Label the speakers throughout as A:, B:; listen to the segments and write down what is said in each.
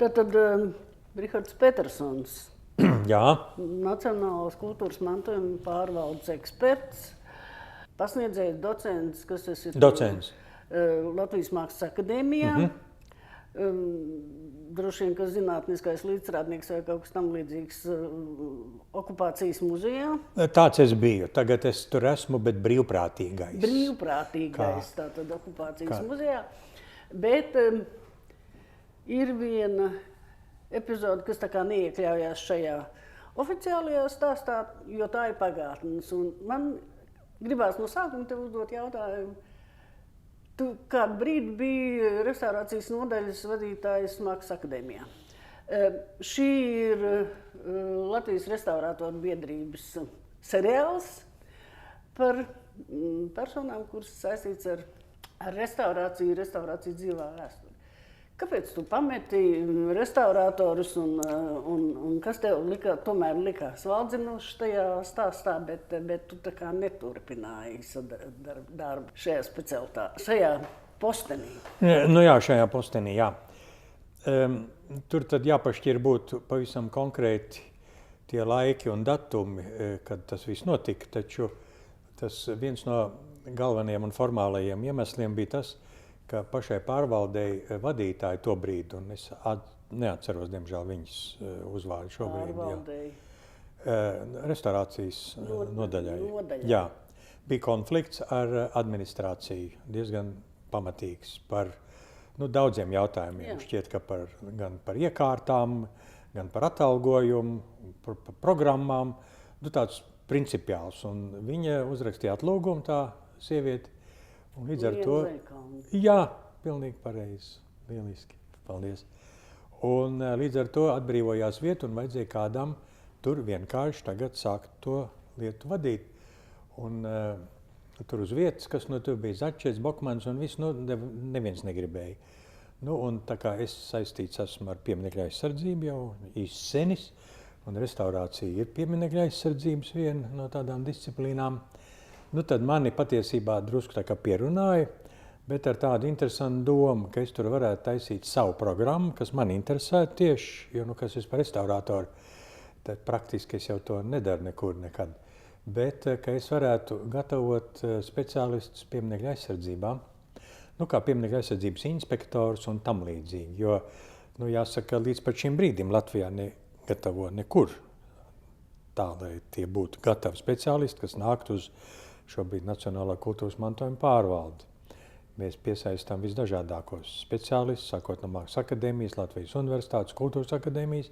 A: Tad Rihards Petersons,
B: Jā,
A: Nacionālās kultūras mantojuma pārvaldes eksperts, pasniedzējs, docents, kas tas ir?
B: docents.
A: Latvijas Mākslas akadēmijā. Droši vien, ka zinātniskais līdzstrādnieks vai kaut kas tam līdzīgs okupācijas muzejā.
B: Tāds es biju. Tagad es tur esmu, bet brīvprātīgais.
A: Brīvprātīgais, tātad okupācijas muzejā. Bet ir viena epizode, kas tā kā neiekļaujās šajā oficiālajā stāstā, jo tā ir pagātnes. Un man gribās no sākuma tev uzdot jautājumu. Tu kādu brīdi biji restaurācijas nodaļas vadītājs Mākslas akadēmijā. Šī ir Latvijas restaurātoru biedrības seriāls par personām, kuras saistīts ar restaurācijas dzīvā vēsturi. Kāpēc tu pameti restaurātorus un kas tev tomēr likās valdzinoši tajā stāstā, bet tu tā kā neturpināji darbu šajā postenī?
B: Nu jā, šajā postenī, jā. Tur tad jāpašķir būtu pavisam konkrēti tie laiki un datumi, kad tas viss notika, taču tas viens no galvenajiem un formālajiem iemesliem bija tas, ka pašai pārvaldei vadītāji to brīdi, un es neatceros, diemžēl, viņas uzvārdu šobrīd.
A: Pārvaldei.
B: Restaurācijas nodaļai. Jā, bija konflikts ar administrāciju, diezgan pamatīgs par daudziem jautājumiem. Jā. Šķiet, ka gan par iekārtām, gan par atalgojumu, par programmām, tāds principiāls. Un viņa uzrakstīja atlūgumu, tā sieviete. Un līdz ar to, jā, pilnīgi pareizi, lieliski, paldies. Un līdz ar to atbrīvojās vieta un vajadzēja kādam tur vienkārši tagad sākt to lietu vadīt. Un tur uz vietas, kas no tur bija Začets, Bokmans un viss, neviens negribēja. Un tā kā es saistīts esmu ar pieminekļa aizsardzību jau īsts senis, un restaurācija ir pieminekļa aizsardzības viena no tādām disciplīnām, tad mani patiesībā drusku tā kā pierunāja, bet ar tādu interesantu domu, ka es tur varētu taisīt savu programmu, kas man interesētu tieši, jo, kas es par restaurātoru, tad praktiski es jau to nedaru nekur nekad. Bet, ka es varētu gatavot speciālistus pieminekļa aizsardzībā, kā pieminekļa aizsardzības inspektors un tam līdzīgi, jo, jāsaka, līdz pat šim brīdim Latvijā negatavo nekur tā, lai tie būtu gatavi speciālisti, kas nāktu uz šobrīd Nacionālā kultūras mantojuma pārvaldi. Mēs piesaistām visdažādākos speciālistus, sākot no Mākslas akadēmijas, Latvijas universitātes, kultūras akadēmijas.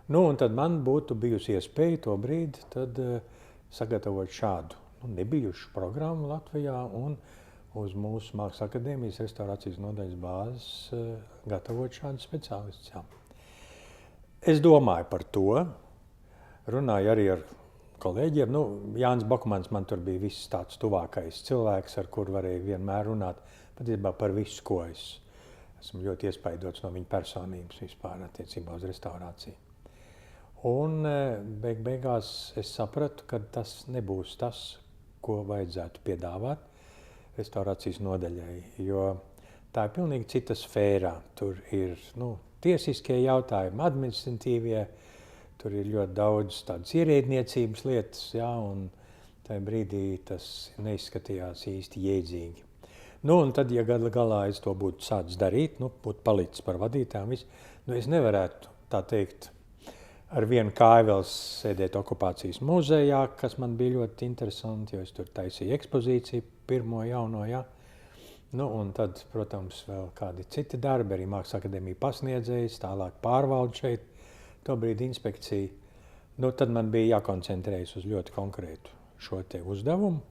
B: Un tad man būtu bijusi iespēja to brīdi tad sagatavot šādu nebijušu programmu Latvijā un uz mūsu Mākslas akadēmijas restaurācijas nodaļas bāzes gatavot šādus speciālistus. Jā. Es domāju par to, runāju arī ar kolēģiem. Jānis Bokmans man tur bija viss tāds tuvākais cilvēks, ar kuru varēja vienmēr runāt patiesībā par visu, ko es esmu ļoti iespaidots no viņa personības vispār attiecībā uz restaurāciju. Un beigās es sapratu, ka tas nebūs tas, ko vajadzētu piedāvāt restaurācijas nodaļai, jo tā ir pilnīgi cita sfērā. Tur ir tiesiskie jautājumi, administratīvie, tur ir ļoti daudz tādas ierēdniecības lietas, un tajā brīdī tas neizskatījās īsti jēdzīgi. Un tad, ja gada galā es to būtu sācis darīt, būtu palicis par vadītājiem, es nevarētu, tā teikt, ar vienu kāju vēl sēdēt okupācijas muzejā, kas man bija ļoti interesanti, jo es tur taisīju ekspozīciju pirmo jauno, un tad, protams, vēl kādi citi darbi, arī Mākslas akadēmija pasniedzējs, tālāk pārvalde šeit, tobrīd inspekcija. Tad man bija jākoncentrējas uz ļoti konkrētu šo te uzdevumu,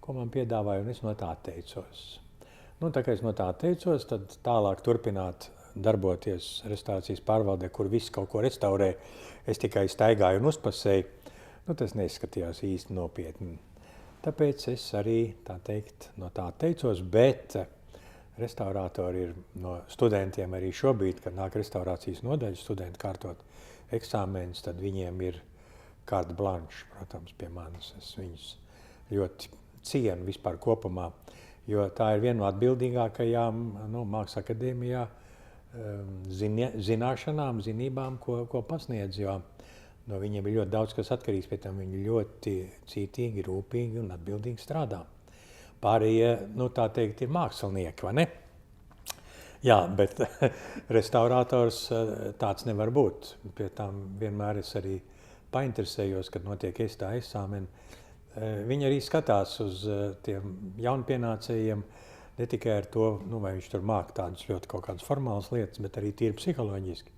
B: ko man piedāvāja, un es no tā atteicos. Tā kā es no tā atteicos, tad tālāk turpināt darboties restaurācijas pārvaldē, kur viss kaut ko restaurē, es tikai staigāju un uzpasēju, tas neizskatījās īsti nopietni. Tāpēc es arī, tā teikt, no tā atteicos, bet restaurātori ir no studentiem arī šobrīd, kad nāk restaurācijas nodaļas studenti kārtot eksāmenus, tad viņiem ir carte blanche, protams, pie manis. Es viņus ļoti cienu vispār kopumā, jo tā ir viena no atbildīgākajām Mākslas akadēmijā zināšanām, zinībām, ko pasniedz, jo no viņiem ir ļoti daudz, kas atkarīgs, pēc tam viņi ļoti cītīgi, rūpīgi un atbildīgi strādā. Pārējie, tā teikt, ir mākslinieki, vai ne? Jā, bet restaurators tāds nevar būt. Pie tam vienmēr es arī painteresējos, kad notiek eksāmeni. Viņi arī skatās uz tiem jaunpienācējiem, ne tikai ar to, vai viņš tur māk tādas ļoti kaut kādas formālas lietas, bet arī tīri psiholoģiski.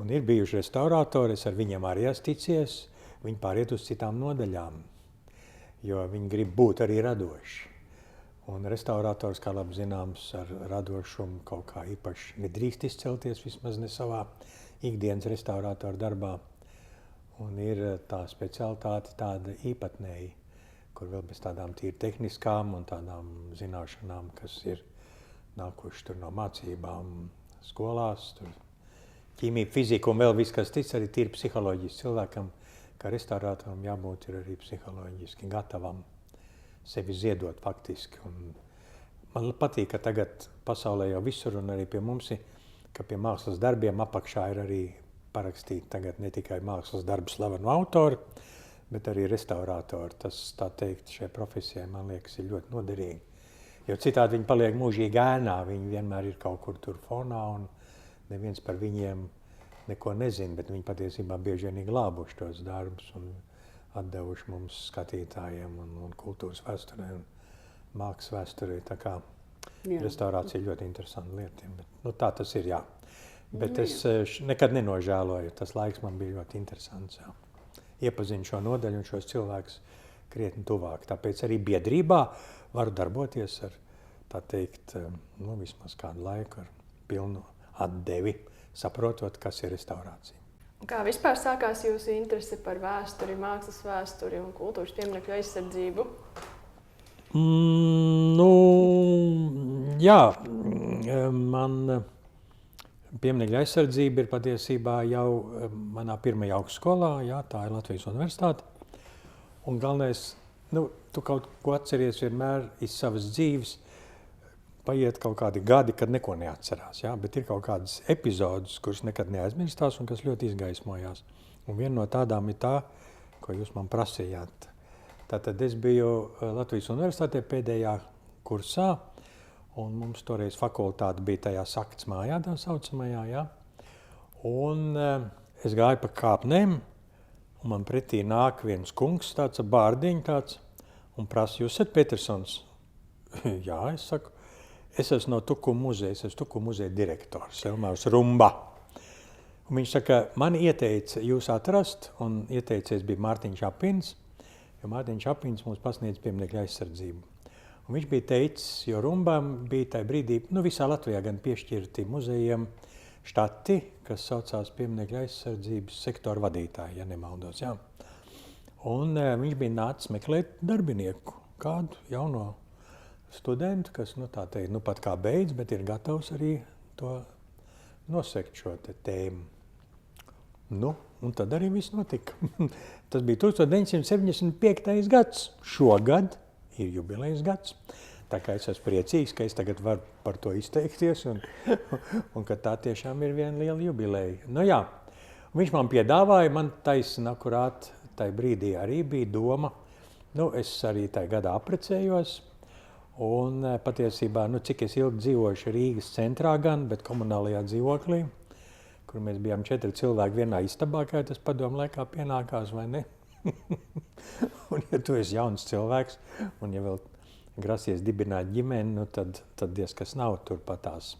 B: Un ir bijuši restauratori, es ar viņiem arī esmu ticies, viņi pāriet uz citām nodaļām, jo viņi grib būt arī radoši. Un restaurators, kā labi zināms, ar radošumu kaut kā īpaši nedrīkst izcelties, vismaz ne savā ikdienas restauratoru darbā. Un ir tā specialitāte tāda īpatnēji, kur vēl bez tādām tīri tehniskām un tādām zināšanām, kas ir nākuši tur no mācībām skolās, tur ķīmija, fizika un vēl viss, kas tic, arī tīri psiholoģiski cilvēkam, kā restauratoram jābūt ir arī psiholoģiski gatavam sevi ziedot faktiski. Un man patīk, ka tagad pasaulē jau visur un arī pie mums ir, ka pie mākslas darbiem apakšā ir arī parakstīt tagad ne tikai mākslas darbu slavenu autori, bet arī restauratori. Tas, tā teikt, šai profesijai, man liekas, ir ļoti noderīgi. Jo citādi viņi paliek mūžīgi ēnā, viņi vienmēr ir kaut kur tur fonā un neviens par viņiem neko nezina, bet viņi patiesībā bieži vien ir glābuši tos darbus un atdevuši mums skatītājiem un kultūras vēsturē un mākslas vēsturē. Tā kā restaurācija ir ļoti interesanta lieta, bet tā tas ir, jā. Bet es nekad nenožēloju, tas laiks man bija ļoti interesants, jā. Iepazinu šo nodaļu un šos cilvēkus krietni tuvāk. Tāpēc arī biedrībā varu darboties ar, tā teikt, vismaz kādu laiku ar pilnu atdevi, saprotot, kas ir restaurācija.
C: Un kā vispār sākās jūsu interese par vēsturi, mākslas vēsturi un kultūras pieminekļu aizsardzību?
B: Jā, man pieminekļu aizsardzība ir patiesībā jau manā pirmajā augstskolā, jā, tā ir Latvijas universitāte. Un galvenais, tu kaut ko atceries vienmēr iz savas dzīves, paiet kaut kādi gadi, kad neko neatcerās, jā, bet ir kaut kādas epizodes, kuras nekad neaizmirstās un kas ļoti izgaismojās. Un viena no tādām ir tā, ko jūs man prasījāt. Tātad es biju Latvijas universitātē pēdējā kursā, un mums toreiz fakultāte bija tajā Saktas mājā, tā saucamajā, jā. Un es gāju pa kāpnēm, un man pretī nāk viens kungs, tāds bārdiņš tāds, un prasa, jūs esat Petersons? Jā, es saku, es esmu no Tukuma muzeja, es esmu Tukuma muzeja direktors, Elmārs Rumba. Un viņš saka, man ieteica jūs atrast, un ieteicies bija Mārtiņš Apins, jo Mārtiņš Apins mums pasniedz pieminekļu aizsardzību. Un viņš bija teicis, jo Rumbam bija tajā brīdī, visā Latvijā gan piešķirti muzejiem štati, kas saucās pieminekļu aizsardzības sektora vadītāji, ja nemaldos, jā. Un viņš bija nācis meklēt darbinieku, kādu jauno studentu, kas, tā teikt, pat kā beidz, bet ir gatavs arī to nosekt šo tēmu. Un tad arī viss notika. Tas bija 1975. gads. Šogad ir jubilejas gads. Tā kā es esmu priecīgs, ka es tagad varu par to izteikties un ka tā tiešām ir viena liela jubileja. Jā, viņš man piedāvāja, man taisna akurāt tajā brīdī arī bija doma. Es arī tajā gadā aprecējos. Un patiesībā, cik es ilgi dzīvojuši Rīgas centrā gan, bet komunālajā dzīvoklī, kur mēs bijām 4 cilvēki vienā istabā, kā tas padomu laikā pienākās, vai ne? Un ja tu esi jauns cilvēks, un ja vēl grasies dibināt ģimeni, tad diez kas nav turpatās.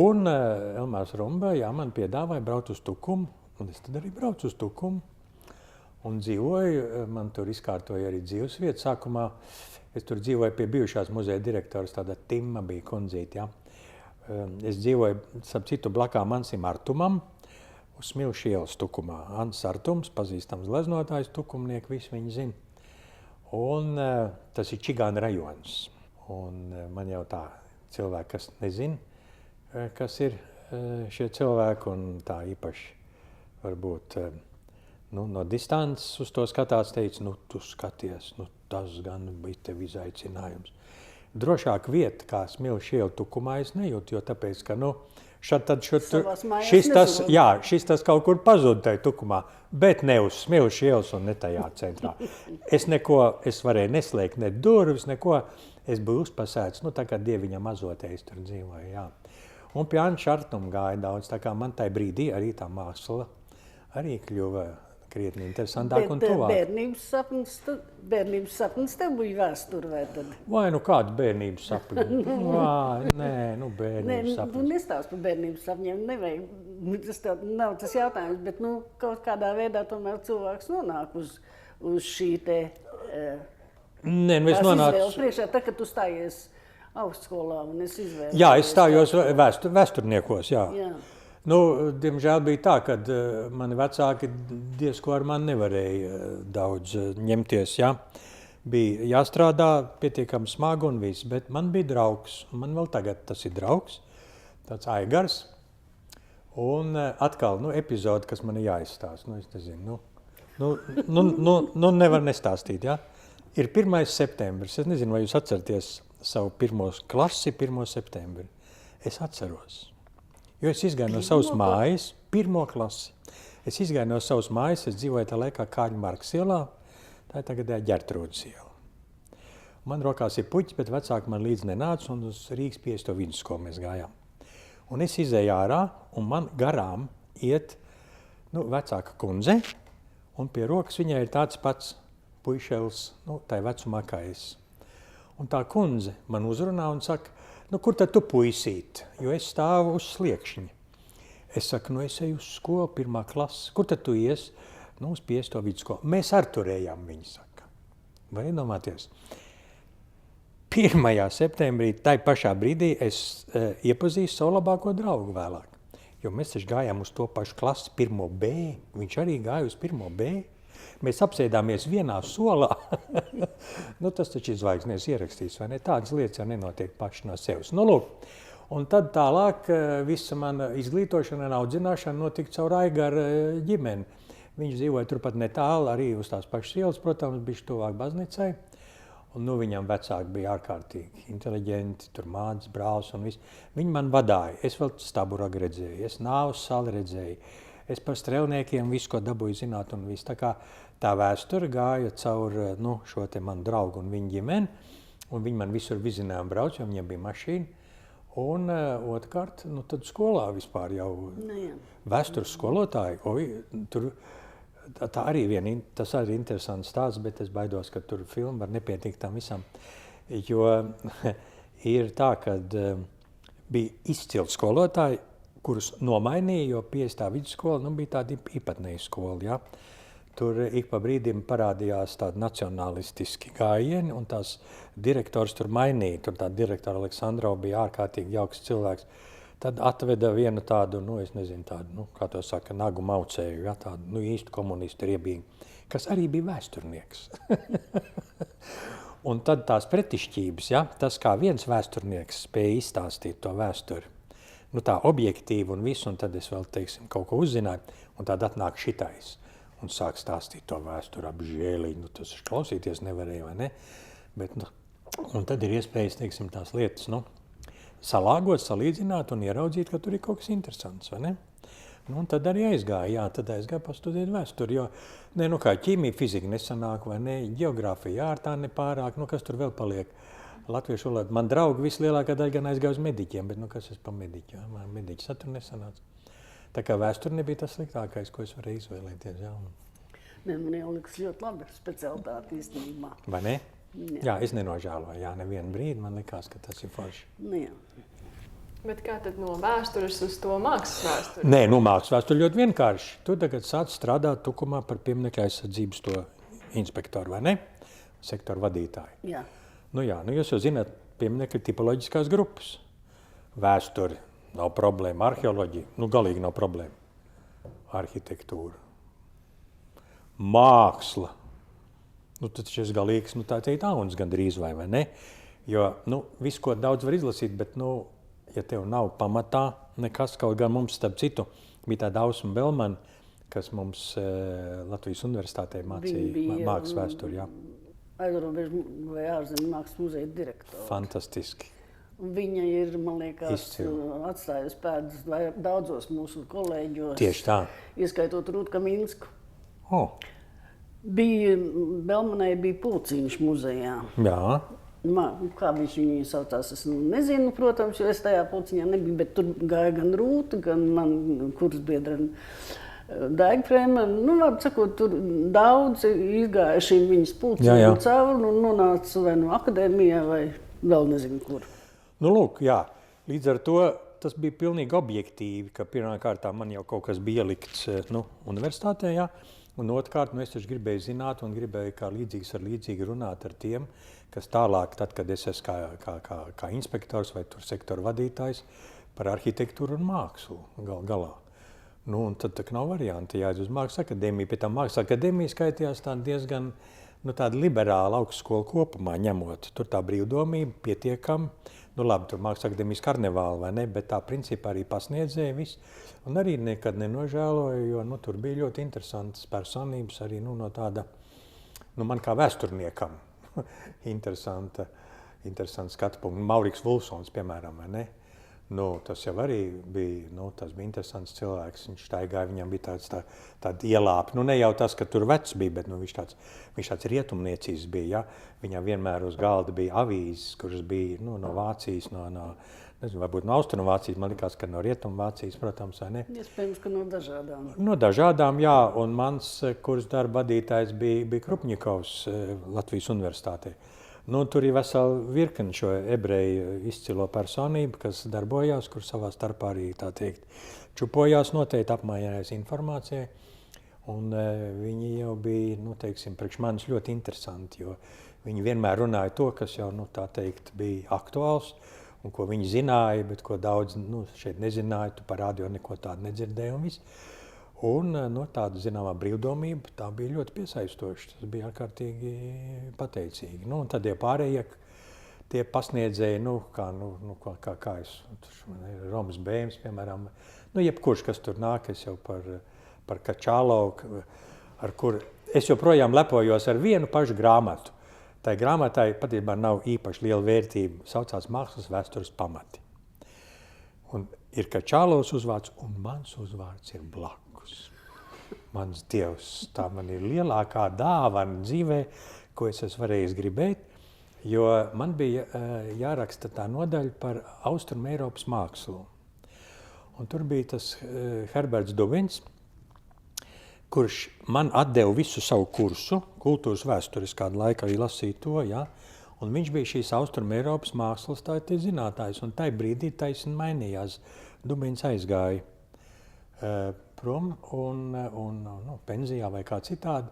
B: Un Elmārs Rumba, jā, man piedāvāja braukt uz Tukumu, un es tad arī braucu uz Tukumu. Un dzīvoju, man tur izkārtoja arī dzīvesvietu. Sākumā es tur dzīvoju pie bijušās muzeja direktoras, tāda Timma bija kundzīte, jā. Es dzīvoju, starp citu, blakām Ansim Artumam, uz Smilšu ielas Tukumā. Ants Artums, pazīstams gleznotājs, tukumnieki, visi viņi zina. Un tas ir Čigāna rajons. Un man jau tā cilvēki, kas nezina, kas ir šie cilvēki, un tā īpaši varbūt no distances uz to skatās, teica, tu skaties, tas gan bija tev izaicinājums. drošāk vieta, kā Smilšu iela Tukumā, es nejūtu, jo tāpēc, ka,
A: Savās mājās
B: šis tas kaut kur pazūd tai Tukumā, bet ne uz Smilšu ielas un ne tajā centrā. Es varēju neslēgt ne durvis, neko, es biju uzpasēts, tā kā dieviņa mazotē es tur dzīvoju, jā. Un pie Anča Artuma gāja daudz, tā kā man tai brīdī arī tā māksla arī kļuva krietni interesantāk un tuvāk.
A: Bērnības sapnis tev bija vēsture, vai tad?
B: Vai kādu bērnības sapņu? Bērnības sapnis.
A: Tu nestāst par bērnības sapņiem, nevajag. Tas nav tas jautājums, bet kaut kādā veidā tomēr cilvēks nonāk uz šī te
B: es nonācu
A: priekšā, tā, kad tu stājies augstskolā un es izvēlu.
B: Jā, es stājos vēsturniekos, jā. Diemžēl bija tā, ka mani vecāki diezko ar mani nevarēja daudz ņemties, jā. Bija jāstrādā pietiekami smagi un viss, bet man bija draugs, un man vēl tagad tas ir draugs, tāds Aigars, un atkal, epizode, kas man ir jāizstāst, es nezinu, nevar nestāstīt, jā. Ir 1. septembris, es nezinu, vai jūs atceraties savu pirmo klasi, 1. septembri. Es atceros. Jo es izgāju no savas mājas, 1. klasi. Es izgāju no savas mājas, es dzīvoju tā laikā Kāņu Markas ielā, tā ir tagadējā Ģertrūdes iela. Man rokās ir puķi, bet vecāki man līdz nenāca, un uz Rīgas 5. vidusskolu mēs gājām. Un es izēju ārā, un man garām iet vecāka kundze, un pie rokas viņai ir tāds pats puišelis, tai vecumā kā es. Un tā kundze man uzrunā un saka, kur tad tu puisīt? Jo es stāvu uz sliekšņa. Es saku, es eju uz skolu, 1. klasi. Kur tad tu ies? Uz 5. vidusskolu. Mēs ar turējām, viņi saka. Var iedomāties? 1. septembrī, tai pašā brīdī, es iepazīstu savu labāko draugu vēlāk. Jo mēs taču gājām uz to pašu klasi, 1. B. Viņš arī gāja uz 1. B. Mēs apsēdāmies vienā solā. Tas taču ir zvaigznēs ierakstīs, vai ne? Tādas lietas jau nenotiek paši no sevis. Un tad tālāk visa mana izglītošana un audzināšana notika caur Aigaru ģimeni. Viņš dzīvoja turpat netālu, arī uz tās pašas ielas, protams, bišķi tuvāk baznīcai. Un viņam vecāki bija ārkārtīgi inteliģenti, tur mātes, brālis un viss. Viņi man vadāja. Es vēl Staburagu redzēju, es Nāvas sali redzēju. Es par strelniekiem visu, ko dabūju zināt un viss. Tā vēsture gāja caur šo te manu draugu un viņa ģimeni. Un viņi man visur vizināja un brauc, jo viņiem bija mašīna. Un otrkārt, tad skolā vispār jau vēstures skolotāji. Tas arī interesants stāsts, bet es baidos, ka tur filma var nepietikt tam visam. Jo ir tā, ka bija izcili skolotāji, kurus nomainīja, jo 50. vidusskola bija tāda īpatnēja skola. Ja? Tur ik pa brīdim parādījās tādi nacionalistiski gājieni, un tās direktors tur mainīja. Tur tā direktora Aleksandrova bija ārkārtīgi jauks cilvēks. Tad atveda vienu tādu, es nezinu, tādu, kā to saka, nagu maucēju, ja? Tādu īstu komunistu riebīgu, kas arī bija vēsturnieks. Un tad tās pretišķības, ja? Tas kā viens vēsturnieks spēja izstāstīt to vēsturi, tā objektīvi un visu, un tad es vēl, kaut ko uzzināju, un tad atnāk šitais. Un sāk stāstīt to vēsturi apžēlīgi, tas klausīties nevarēja, vai ne? Bet, un tad ir iespējas, tās lietas, salāgot, salīdzināt un ieraudzīt, ka tur ir kaut kas interesants, vai ne? Un tad arī aizgāju pastudēt vēsturi, jo, kā ķīmija, fizika nesanāk, vai ne, geogrāfija ārtā nepārāk, kas tur vēl paliek. Latviešu valoda. Man draugi vislielākā daļa gan aizgāja uz mediķiem, bet, kas es pa mediķu, man mediķis tur nesanāca. Tā kā vēsture nebija tas sliktākais, ko es varēju izvēlēties. Jā.
A: Man jau likas ļoti labi specialitāte īstenībā.
B: Vai ne? Jā, es nenožēloju. Jā, nevienu brīdi man likās, ka tas ir forši.
A: Jā.
C: Bet kā tad no vēstures uz to mākslas vēsturi?
B: Nē, mākslas vēsturi ļoti vienkārši. Tu tagad sāc strādāt Tukumā par pieminiektu aizsardzības to inspektoru, vai ne? Sektoru vadītāju.
A: Jā.
B: Jūs jau zināt, pieminiektu tipoloģiskās grupas. Vēsturi. Nav problēma. Arheoloģija, galīgi nav problēma. Arhitektūra. Māksla. Tad šis galīgs, tā teikt, auns gandrīz vai ne? Jo, visu, ko daudz var izlasīt, bet, ja tev nav pamatā nekas, kaut gan mums, starp citu, bija tāda Ausma Belmana, kas mums Latvijas universitātē mācīja mākslas vēsturi, jā.
A: aizrobežu vai ārzemju mākslas muzeja direktore.
B: Fantastiski.
A: Un viņa ir, man liekas, atstājusi pēdas daudzos mūsu kolēģos.
B: Tieši tā.
A: Ieskaitot Rūtu Kaminsku.
B: Bija
A: Belmanē bija Pulciņš muzejā.
B: Jā.
A: Kā viņš viņu saucās, es nezinu, protams, jo es tajā Pulciņā nebiju, bet tur gāja gan Rūta, gan man kursbiedra Daigfrēma. Var sakot, tur daudz izgājuši viņas Pulciņu cauri un nonāca vai no akadēmijā vai vēl nezinu kur.
B: Lūk, jā. Līdz ar to tas bija pilnīgi objektīvi, ka pirmā kārtā man jau kaut kas bija ielikts universitātē, jā. Un otrkārt, es taču gribēju zināt un gribēju kā līdzīgs ar līdzīgi runāt ar tiem, kas tālāk, tad, kad es esmu kā inspektors vai tur sektora vadītājs par arhitektūru un mākslu galā. Un tad nav varianti jāiet uz Mākslas akadēmiju. Pie tā Mākslas akadēmija skaitījās tā diezgan tāda liberāla augstskola kopumā ņemot. Tur tā brīvdomība pietiekami. Labi, tur Mākslas akadēmijas karnevāli vai ne, bet tā principā arī pasniedzēja viss. Un arī nekad nenožēloju, jo tur bija ļoti interesantas personības arī no tāda, man kā vēsturniekam, interesanta skatu punktu. Mauriks Vulsons, piemēram, vai ne? Tas jau arī bija, tas bija interesants cilvēks. Viņš staigāja, viņam bija tāda ielāpe. Ne jau tas, ka tur vecs bija, bet viņš tāds rietumniecības bija. Ja? Viņam vienmēr uz galda bija avīzes, kuras bija no Vācijas, nezinu, varbūt no Austrumvācijas. Man likās, ka no Rietumvācijas, protams, vai ne?
A: Iespējams, ka no dažādām.
B: No dažādām, jā. Un mans kurs darba vadītājs bija Krupņikovs Latvijas universitātē. Tur ir vesela virkne šo ebreju izcilo personību, kas darbojās, kur savā starpā arī, tā teikt, čupojās noteikti, apmaiņājās informācijai. Un viņi jau bija, priekš manis ļoti interesanti, jo viņi vienmēr runāja to, kas jau, tā teikt, bija aktuāls un ko viņi zināja, bet ko daudz šeit nezināja, tu par radio neko tādu nedzirdēji un viss. Un tāda zināmā brīvdomība, tā bija ļoti piesaistoša. Tas bija ārkārtīgi pateicīgi. Un tad pārējie tie pasniedzēji, kā es, Romas Bēms, piemēram, jebkurš, kas tur nāk, es jau par Kačālovu, ar kur es joprojām lepojos ar vienu pašu grāmatu. Tai grāmatai patiesībā nav īpaši liela vērtība, saucās Mākslas vēstures pamati. Un ir Kačālovs uzvārds, un mans uzvārds ir blakus. Mans Dievs, tā man ir lielākā dāvana dzīvē, ko es esmu varējis gribēt, jo man bija jāraksta tā nodaļa par Austrumu Eiropas mākslu. Un tur bija tas Herberts Dubins, kurš man atdeva visu savu kursu, kultūras vēstures, kādu laiku arī lasīju to, ja? Un viņš bija šīs Austrumu Eiropas mākslas zinātājs, un tai brīdī taisni mainījās. Dubins aizgāja prom un pensijā vai kā citādi,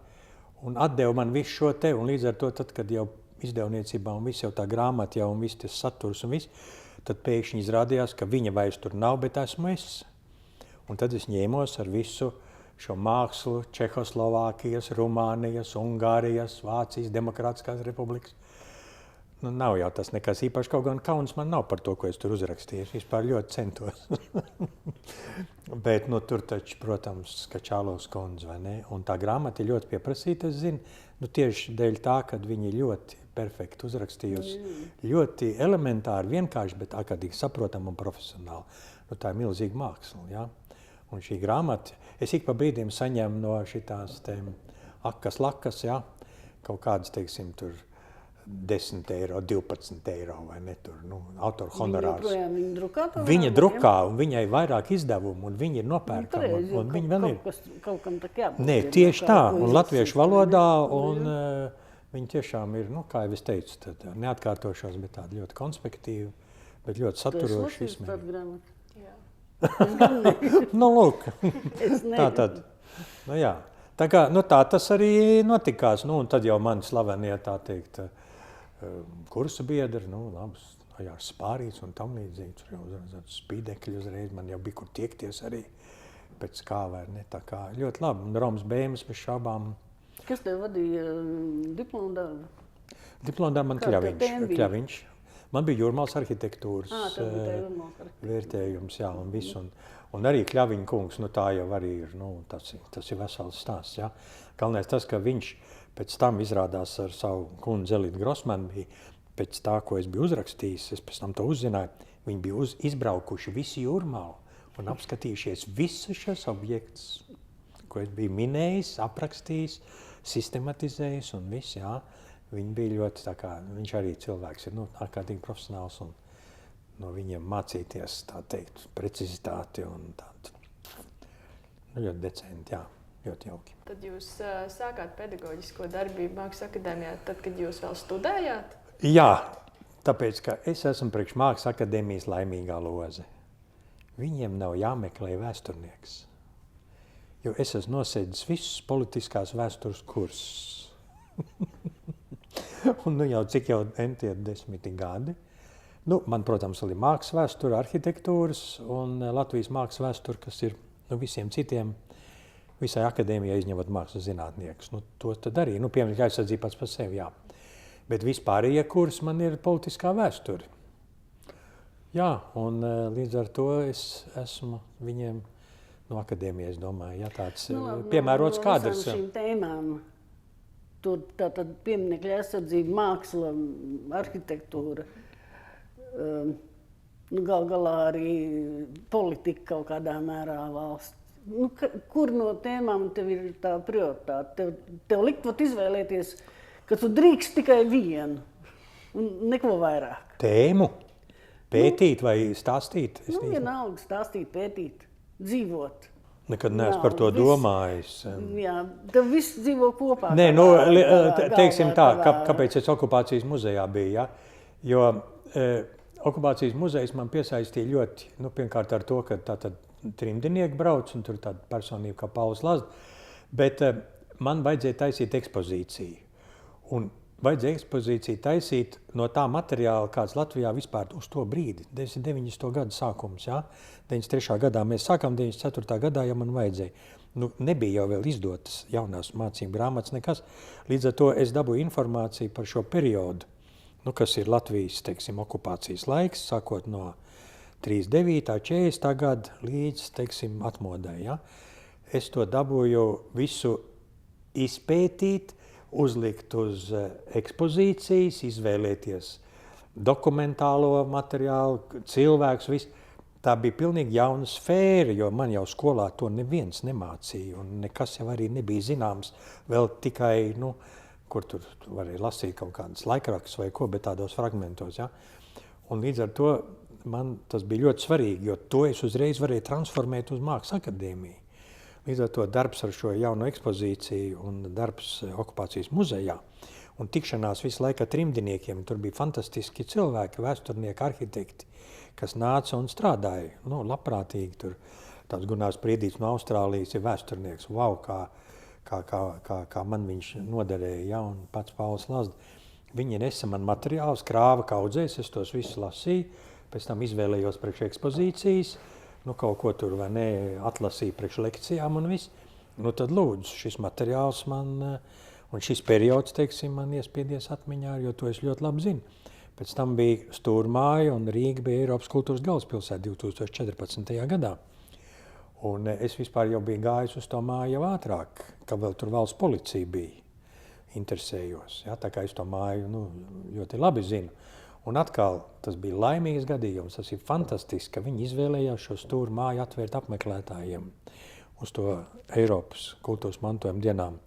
B: un atdeva man visu šo te, un līdz ar to, tad, kad jau izdevniecībā un viss jau tā grāmata jau un viss tas saturs un viss, tad pēkšņi izrādījās, ka viņa vairs tur nav, bet esmu es. Un tad es ņēmos ar visu šo mākslu Čehoslovākijas, Rumānijas, Ungārijas, Vācijas, Demokrātiskās republikas. Nav jau tas nekas īpaši, kaut gan kauns man nav par to, ko es tur uzrakstīju. Es vispār ļoti centos. Bet tur taču, protams, Kačālovs kundze, vai ne? Un tā grāmata ir ļoti pieprasīta, es zinu. Tieši dēļ tā, kad viņi ļoti perfekti uzrakstījusi. Ļoti elementāri, vienkārši, bet ārkārtīgi saprotam un profesionāli. Tā ir milzīga māksla, ja? Un šī grāmata, es ik pa brīdiem saņemu no šitās akas lakas, ja? Kaut kādas, teiksim, tur 10 eiro, 12 eiro vai ne tur, autoru honorārs. Viņa drukā, un viņai vairāk izdevumu, un viņi ir nopērkama, un viņi vēl ir.
A: Kaut kam tā jābūt.
B: Nē, tieši tā, un latviešu valodā, un viņi tiešām ir, kā jau es teicu, tad neatkārtošos, bet tādi ļoti konspektīvi, bet ļoti saturoši izmēri. Lūk, tā tad, jā. Tā kā, tā tas arī notikās, un tad jau mani slavenie, tā teikt, kursa biedri, Jārs Spārīts un tam līdzīgi, tur jau uzreiz spīdekļi uzreiz, man jau bija kur tiekties arī pēc kā vai ne, tā kā ļoti labi. Un Romas Bēmas bez šābām.
A: Kas tev vadīja diplomu darbu?
B: Diplomu darbu man Kļaviņš. Man bija Jūrmālas arhitektūras vērtējums, jā, un viss. Un arī Kļaviņa kungs, nu tā jau arī ir, nu, tas ir vesels stāsts, ja. Galvenais tas, ka viņš pēc tam izrādās ar savu kundzi Zelitu Grosmanu bija, pēc tā, ko es biju uzrakstījis, es pēc tam to uzzināju, viņi bija izbraukuši visi Jūrmalu un apskatījušies visus šos objektus, ko es biju minējis, aprakstījis, sistematizējis un viss, jā. Viņi bija ļoti tā kā, viņš arī cilvēks ir, nu, ārkārtīgi profesionāls un no viņiem mācīties, tā teikt, precizitāti un tādu, nu, ļoti decenti, jā, ļoti jauki.
C: Tad jūs sākāt pedagoģisko darbību Mākslas akadēmijā, tad, kad jūs vēl studējāt?
B: Jā, tāpēc, ka es esmu priekš Mākslas akadēmijas laimīgā loze. Viņiem nav jāmeklē vēsturnieks, jo es esmu nosēdis visus politiskās vēstures kursus. Un nu jau cik jau entie 10 gadi. Nu, man, protams, vēl ir mākslas vēsture, arhitektūras un Latvijas mākslas vēsture, kas ir nu, visiem citiem, visai akadēmijai izņemot mākslas zinātniekus. Nu, to tad arī, nu, piemēram, aizsardzība pats par sevi, jā. Bet vispārējie kurs man ir politiskā vēsture. Jā, un līdz ar to es esmu viņiem no akadēmijas, domāju, jā, tāds piemērots kadrs.
A: No šīm tēmām. Tur tātad pieminekļa aizsardzība, māksla, arhitektūra, nu, gal galā arī politika kaut kādā mērā valsts. Nu, kur no tēmām tev ir tā prioritāte? Tev likt vat izvēlēties, ka tu drīkst tikai vienu un neko vairāk.
B: Tēmu? Pētīt vai stāstīt?
A: Nu, vienalga stāstīt, pētīt, dzīvot.
B: Nekad neesmu par to domājis.
A: Jā, tev viss dzīvo kopā.
B: Nē, nu, teiksim tā, kāpēc es okupācijas muzejā biju, ja? Jo okupācijas muzejs man piesaistīja ļoti, nu, pirmkārt ar to, ka tātad trimdinieki brauc un tur tāda personība kā Pauls Lazda, bet man vajadzēja taisīt ekspozīciju. Un vajadzēja ekspozīciju taisīt no tā materiāla, kāds Latvijā vispār uz to brīdi, 90. gadu sākums, jā. 93. gadā mēs sākām, 94. gadā jau man vajadzēja. Nu, nebija jau vēl izdotas jaunās mācību grāmatas nekas. Līdz ar to es dabūju informāciju par šo periodu, nu, kas ir Latvijas, teiksim, okupācijas laiks, sākot no 39. 40. gada līdz, teiksim, atmodai, jā. Es to dabūju visu izpētīt, uzlikt uz ekspozīcijas, izvēlēties dokumentālo materiālu, cilvēks, viss. Tā bija pilnīgi jauna sfēra, jo man jau skolā to neviens nemācīja, un nekas jau arī nebija zināms, vēl tikai, nu, kur tur varēja lasīt kaut kādas laikrakstus vai ko, bet tādos fragmentos, ja. Un līdz ar to man tas bija ļoti svarīgi, jo to es uzreiz varēju transformēt uz Mākslas akadēmiju. Līdz ar to darbs ar šo jauno ekspozīciju un darbs okupācijas muzejā un tikšanās visu laiku ar trimdiniekiem. Tur bija fantastiski cilvēki, vēsturnieki, arhitekti, kas nāca un strādāja. Nu, labprātīgi tur tāds Gunārs Priedīts no Austrālijas ir vēsturnieks. Vau, kā man viņš noderēja, ja, un pats Pauls Lazda. Viņi nesa man materiālus, krāva kaudzēs, es tos visus lasīju, pēc tam izvēlējos priekš ekspozīcijas, nu, kaut ko tur vai ne atlasīju priekš lekcijām un viss. Nu, tad lūdzu, šis materiāls man, un šis periods, teiksim, man iespiedies atmiņā, jo to es ļoti labi zinu. Pēc tam bija Stūrmāja un Rīga bija Eiropas kultūras galvaspilsēta 2014. gadā. Un es vispār jau biju gājis uz to māju jau ātrāk, ka vēl tur valsts policija bija. Interesējos, ja, tā kā es to māju, nu, ļoti labi zinu. Un atkal tas bija laimīgs gadījums, tas ir fantastiski, ka viņi izvēlējās šo Stūrmāju atvērt apmeklētājiem uz to Eiropas kultūras mantojuma dienām.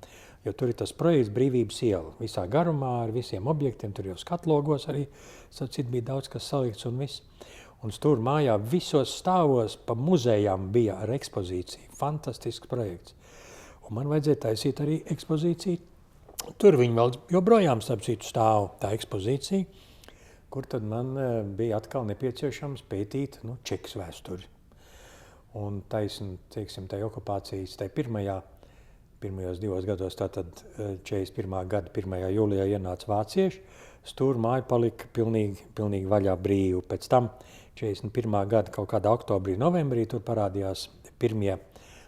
B: Jo tur ir tas projekts Brīvības iela, visā garumā ar visiem objektiem, tur jau skatlogos arī, sacīt, bija daudz kas salikts un viss. Un Stūrmājā visos stāvos pa muzejām bija ar ekspozīciju, fantastisks projekts. Un man vajadzēja taisīt arī ekspozīciju. Tur viņi vēl joprojām starp citu stāv tā ekspozīcija, kur tad man bija atkal nepieciešams pētīt, nu, Čekas vēsturi. Un taisn, teiksim, tai okupācijas, tai pirmajos 2 gados, tātad 41. gada 1. jūlijā ienāca vācieši, Stūrmāja palika pilnīgi vaļā brīvu. Pēc tam 41. gada kaut kādā oktobrī, novembrī tur parādījās pirmie,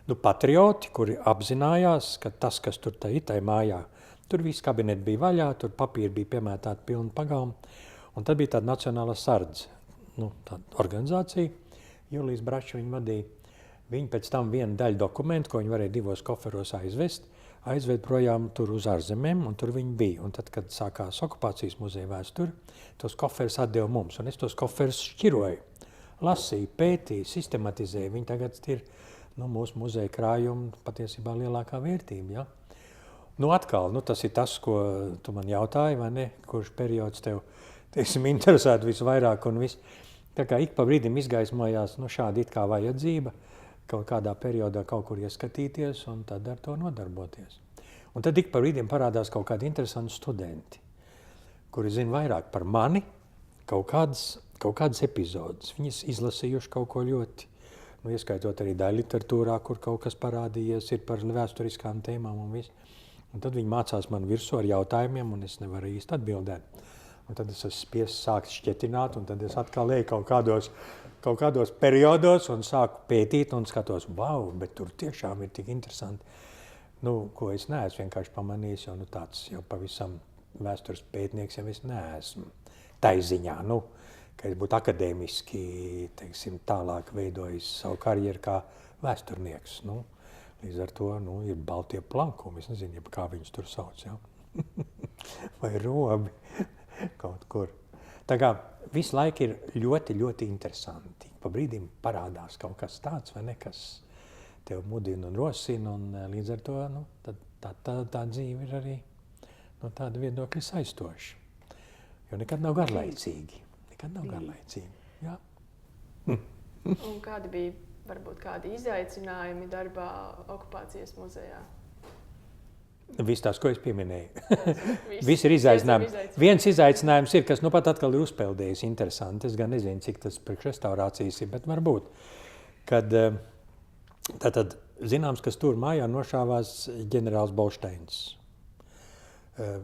B: nu, patrioti, kuri apzinājās, ka tas, kas tur tai mājā, tur viss kabineti bija vaļā, tur papīri bija piemētāti pilni pagalmi. Un tad bija tāda Nacionālā sardze, nu, tāda organizācija, Julijas Bračs viņu vadīja. Viņi pēc tam vienu daļu dokumentu, ko viņi varēja 2 koferos aizved projām tur uz ārzemēm, un tur viņi bija. Un tad, kad sākās okupācijas muzeja vēsture, tos koferus atdeva mums, un es tos koferus šķiroju, lasīju, pētīju, sistematizēju. Viņi tagad ir mūsu muzeja krājuma patiesībā lielākā vērtība. Ja? Atkal, tas ir tas, ko tu man jautāji, vai ne? Kurš periods tev, teiksim, interesētu visvairāk un viss. Tā kā ik pa brīdim izgaismojās šāda it kā vajadzība, kaut kādā periodā kaut kur ieskatīties un tad ar to nodarboties. Un tad ik pa brīdim parādās kaut kādi interesanti studenti, kuri zina vairāk par mani, kaut kādas epizodes. Viņi izlasījuši kaut ko ļoti, ieskaitot arī daļu literatūrā, kur kaut kas parādījies ir par vēsturiskām tēmām un viss. Un tad viņi mācās man virsū ar jautājumiem, un es nevaru īsti atbildēt. Un tad es esmu spiests sākt šķetināt, un tad es atkal eju kaut kādos periodos un sāku pētīt un skatos, wow, bet tur tiešām ir tik interesanti. Ko es neesmu vienkārši pamanījis, jo tāds jau pavisam vēstures pētnieks jau es neesmu. Tai ziņā, ka es būtu akadēmiski, teiksim, tālāk veidojis savu karjeru kā vēsturnieks. Līdz ar to ir baltie plankumi, es nezinu, kā viņus tur sauc, ja? Vai robi kaut kur. Tā kā visu laiku ir ļoti, ļoti interesanti. Pa brīdim parādās kaut kas tāds, vai ne, kas tev mudina un rosina, un līdz ar to tā dzīve ir arī tāda viedokļa saistoša. Jo nekad nav garlaicīgi. Jā.
C: Un kādi bija varbūt kādi izaicinājumi darbā okupācijas muzejā?
B: Viss tās, ko es pieminēju. Viss ir izaicinājumi. Viens izaicinājums ir, kas pat atkal ir uzpeldējis interesanti. Es gan nezinu, cik tas priekš restaurācijas ir, bet varbūt, kad tātad zināms, ka tur mājā nošāvās ģenerālis Bolšteins.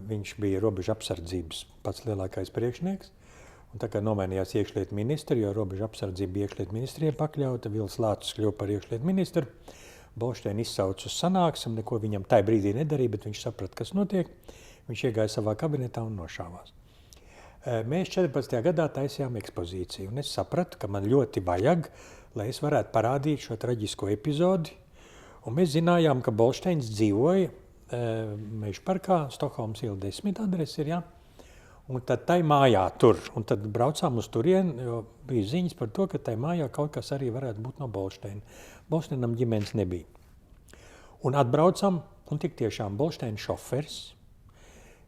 B: Viņš bija robežu apsardzības pats lielākais priekšnieks. Un tā kā nomainījās iekšlietu ministri, jo robežu apsardzība iekšlietu ministriem pakļauta, Vils Lācis kļuva par iekšlietu ministru. Bolšteini izsauca uz sanāksmi, neko viņam tajā brīdī nedarīja, bet viņš saprata, kas notiek. Viņš iegāja savā kabinetā un nošāvās. Mēs 14. gadā taisījām ekspozīciju, un es sapratu, ka man ļoti vajag, lai es varētu parādīt šo traģisko epizodi. Un mēs zinājām, ka Bolšteins dzīvoja Mežparkā, Stokholmas iela 10 adrese ir, jā. Un tad tai mājā tur, un tad braucām uz turieni, jo bija ziņas par to, ka tai mājā kaut kas arī varētu būt no Bolšteina. Bolšteinam ģimenes nebija. Un atbraucam, un tik tiešām Bolšteina šoferis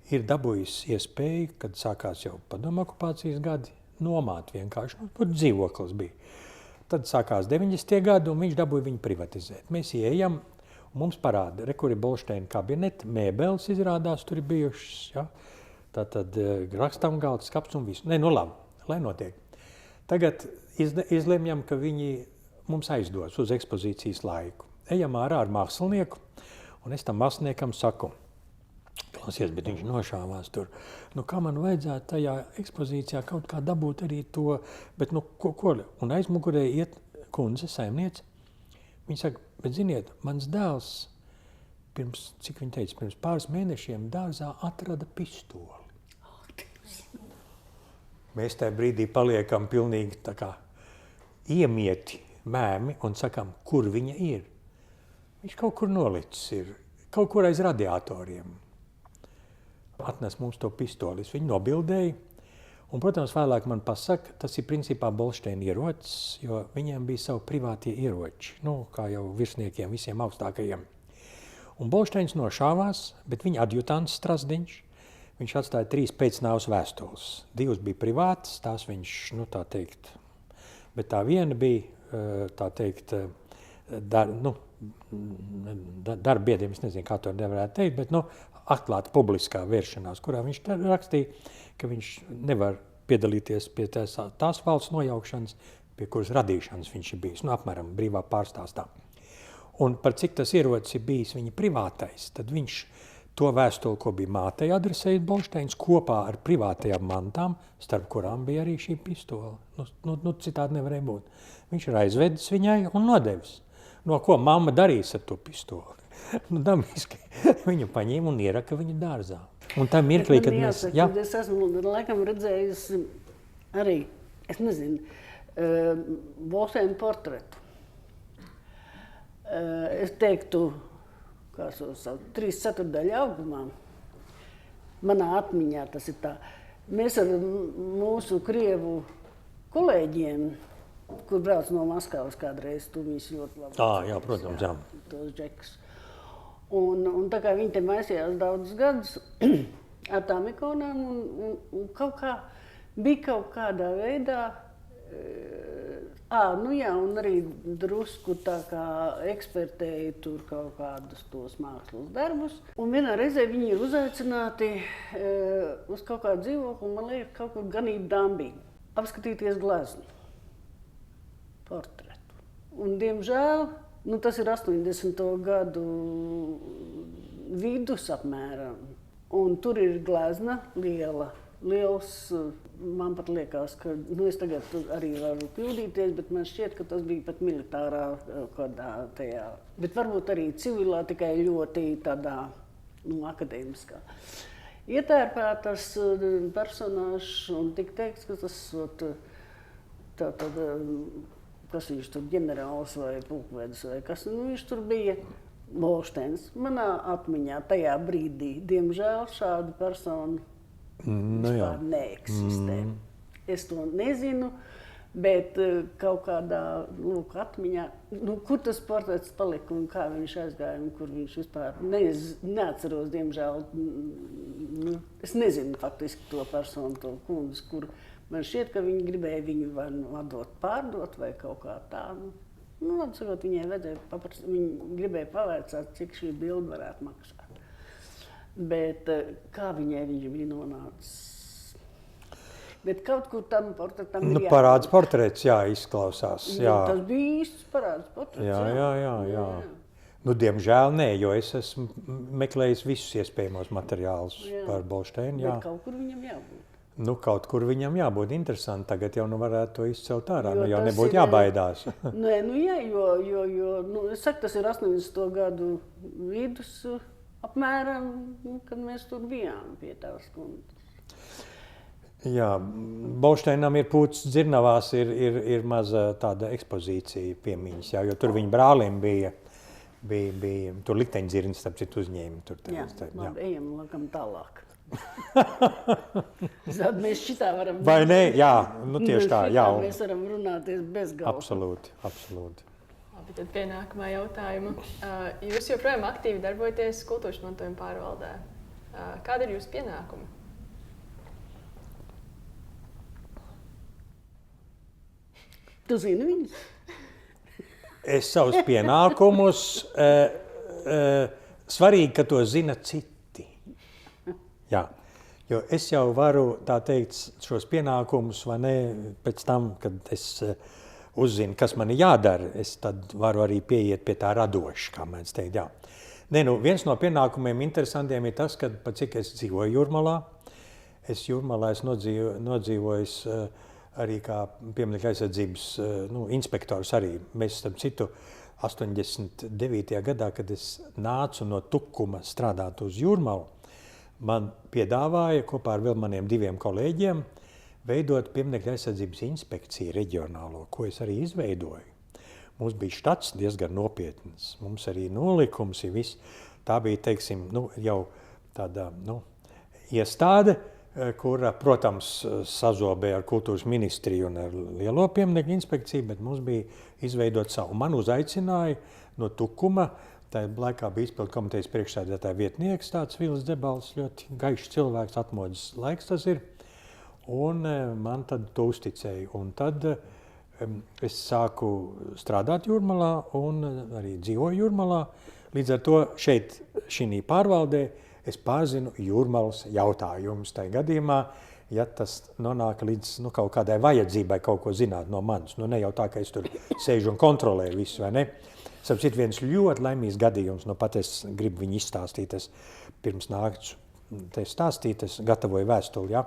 B: ir dabūjis iespēju, kad sākās jau padomu okupācijas gadi, nomāt vienkārši, tur dzīvoklis bija. Tad sākās 90. gadi, un viņš dabūja viņu privatizēt. Mēs ieejam, un mums parāda, kur ir Bolšteina kabineti, mēbeles izrādās, tur ir bijušas, ja? Tātad rakstamgalds, skapts un visu. Labi, lai notiek. Tagad izlemjam, ka viņi mums aizdos uz ekspozīcijas laiku. Ejam ārā ar mākslinieku, un es tam māksliniekam saku, klausies, bet viņš nošāvās tur. Kā man vajadzētu tajā ekspozīcijā kaut kā dabūt arī to, bet ko? Un aizmugurē iet kundze, saimniece. Viņa saka, bet ziniet, mans dēls pirms pāris mēnešiem dārzā atrada pistoli. Mēs tajā brīdī paliekam pilnīgi tā kā iemieti, mēmi un sakam, kur viņa ir. Viņš kaut kur nolicis ir, kaut kur aiz radiatoriem. Atnes mums to pistoli, es viņu nobildēju. Un, protams, vēlāk man pasaka, tas ir principā Bolšteina ierocis, jo viņiem bija savu privātie ieroči, kā jau virsniekiem, visiem augstākajiem. Un Bolšteins nošāvās, bet viņa adjutants Strasdiņš, viņš atstāja 3 pēcnāvus vēstules. 2 bija privātas, tās viņš, tā teikt, bet tā viena bija, tā teikt, darbiedriem, es nezinu, kā to nevarētu teikt, bet, atklāta publiskā vēršanās, kurā viņš rakstīja, ka viņš nevar piedalīties pie tās valsts nojaukšanas, pie kuras radīšanas viņš ir bijis, apmēram brīvā pārstāstā. Un par cik tas ierocis ir bijis viņa privātais, tad viņš to vēstuli, ko bija mātei adresējis Bolšteins, kopā ar privātajām mantām, starp kurām bija arī šī pistola. Citādi nevarēja būt. Viņš ir aizvedis viņai un nodevis. No ko mamma darīs ar to pistoli? Dabiski viņu paņēma un ieraka viņu dārzā. Un tā mirklī, kad mēs...
A: Jā. Es esmu laikam redzējusi arī, es nezinu, Bolšteina portretu. es teiktu, 3/4 augumā. Manā atmiņā tas ir tā. Mēs ar mūsu krievu kolēģiem, kur brauc no Maskavas kādreiz, tu viņus ļoti labi.
B: Jā, protams, jā.
A: Tos džekus. Un tā kā viņi te maisījās daudzus gadus ar tām ikonām un bija kaut kādā veidā, un arī drusku tā kā ekspertēja tur kaut kādus tos mākslas darbus. Un vienā reizē viņi ir uzaicināti uz kaut kādu dzīvokli, man liekas, kaut kur ganību Dambī, apskatīties gleznu, portretu. Un, diemžēl, tas ir 80. gadu vidus apmēram, un tur ir glezna liels, man pat liekas, ka, es tagad arī varu kļūdīties, bet man šķiet, ka tas bija pat militārā kādā tajā, bet varbūt arī civilā, tikai ļoti tādā, akadēmiskā. Ietērpētas personāžs un tik teikts, ka tas kas viņš tur ģenerālis vai pulkvedis vai kas, viņš tur bija Bolšteins. Manā atmiņā tajā brīdī, diemžēl, šādu personu neeksistē. Es to nezinu, bet kaut kādā atmiņā, kur tas portrets palika un kā viņš aizgāja un kur viņš vispār neatceros, diemžēl. Es nezinu faktiski to personu, to kundzi, kur man šķiet, ka viņi gribēja viņu vai atdot, pārdot vai kaut kā tā. Sakot, viņai vajadzēja paprast, viņi gribēja pavaicāt, cik šī bilde varētu maksāt. Bet kā viņai viņš bija nonācis? Bet kaut kur tam portretam ir jābūt.
B: Parāds portrets, izklausās. Jā.
A: Tas bija īsts parāds portrets.
B: Jā. Diemžēl nē, jo es esmu meklējis visus iespējamos materiālus par Bolšteinu.
A: Bet kaut kur viņam jābūt.
B: Kaut kur viņam jābūt interesanti. Tagad jau varētu to izcelt ārā, jau nebūtu jābaidās.
A: Jo, es saku, tas ir 80. gadu vidus apmēram, kad mēs tur bijām pie tās kundzes.
B: Jā, Bolšteinam ir Pūces dzirnavās, ir maza tāda ekspozīcija piemiņas, jo tur viņa brālim bija tur likteņdzirnis, starp citu uzņēmi.
A: Labi, ejam laikam tālāk. Mēs šitā varam...
B: Vai ne? Jā, tieši tā.
A: Mēs varam runāties bez galva.
B: Absolūti.
C: Labi, tad pie nākamā jautājuma. Jūs joprojām aktīvi darbojaties kultūras mantojuma pārvaldē. Kādi ir jūsu pienākumi?
A: Tu zini viņus?
B: Es savus pienākumus, svarīgi, ka to zina citi. Jā, jo es jau varu, tā teikt, šos pienākumus, vai ne, pēc tam, kad es uzzinu, kas man ir jādara, es tad varu arī pieiet pie tā radoši, kā mēs teikt, jā. Viens no pienākumiem interesantiem ir tas, ka, pat cik es dzīvoju Jūrmalā, Jūrmalā esmu nodzīvojis arī kā pieminekļa aizsardzības inspektors arī. Mēs, starp citu, 89. gadā, kad es nācu no Tukuma strādāt uz Jūrmalu, man piedāvāja kopā ar vēl maniem 2 kolēģiem veidot pieminekļa aizsardzības inspekciju reģionālo, ko es arī izveidoju. Mums bija štats diezgan nopietns, mums arī nolikums ir viss. Tā bija, teiksim, jau tāda iestāde, kura, protams, sazobēja ar kultūras ministriju un ar lielo pieminekļu inspekciju, bet mums bija izveidot savu. Man uzaicināja no Tukuma, tā laikā bija izpildu komitejas priekšsēdētāja vietnieks, tāds Vils Dzebals, ļoti gaišs cilvēks, atmodas laiks tas ir, un man tad to uzticēja. Un tad es sāku strādāt Jūrmalā un arī dzīvoju Jūrmalā. Līdz ar to šeit, šī pārvaldē, es pārzinu Jūrmalas jautājumus tajā gadījumā, ja tas nonāk līdz kaut kādai vajadzībai kaut ko zināt no manis. Ne jau tā, ka es tur sēžu un kontrolēju visu, vai ne? Sapcīt, viens ļoti laimīgs gadījums, pat es gribu viņu izstāstīt, es pirms nāktu te stāstīt, es gatavoju vēstuli, ja?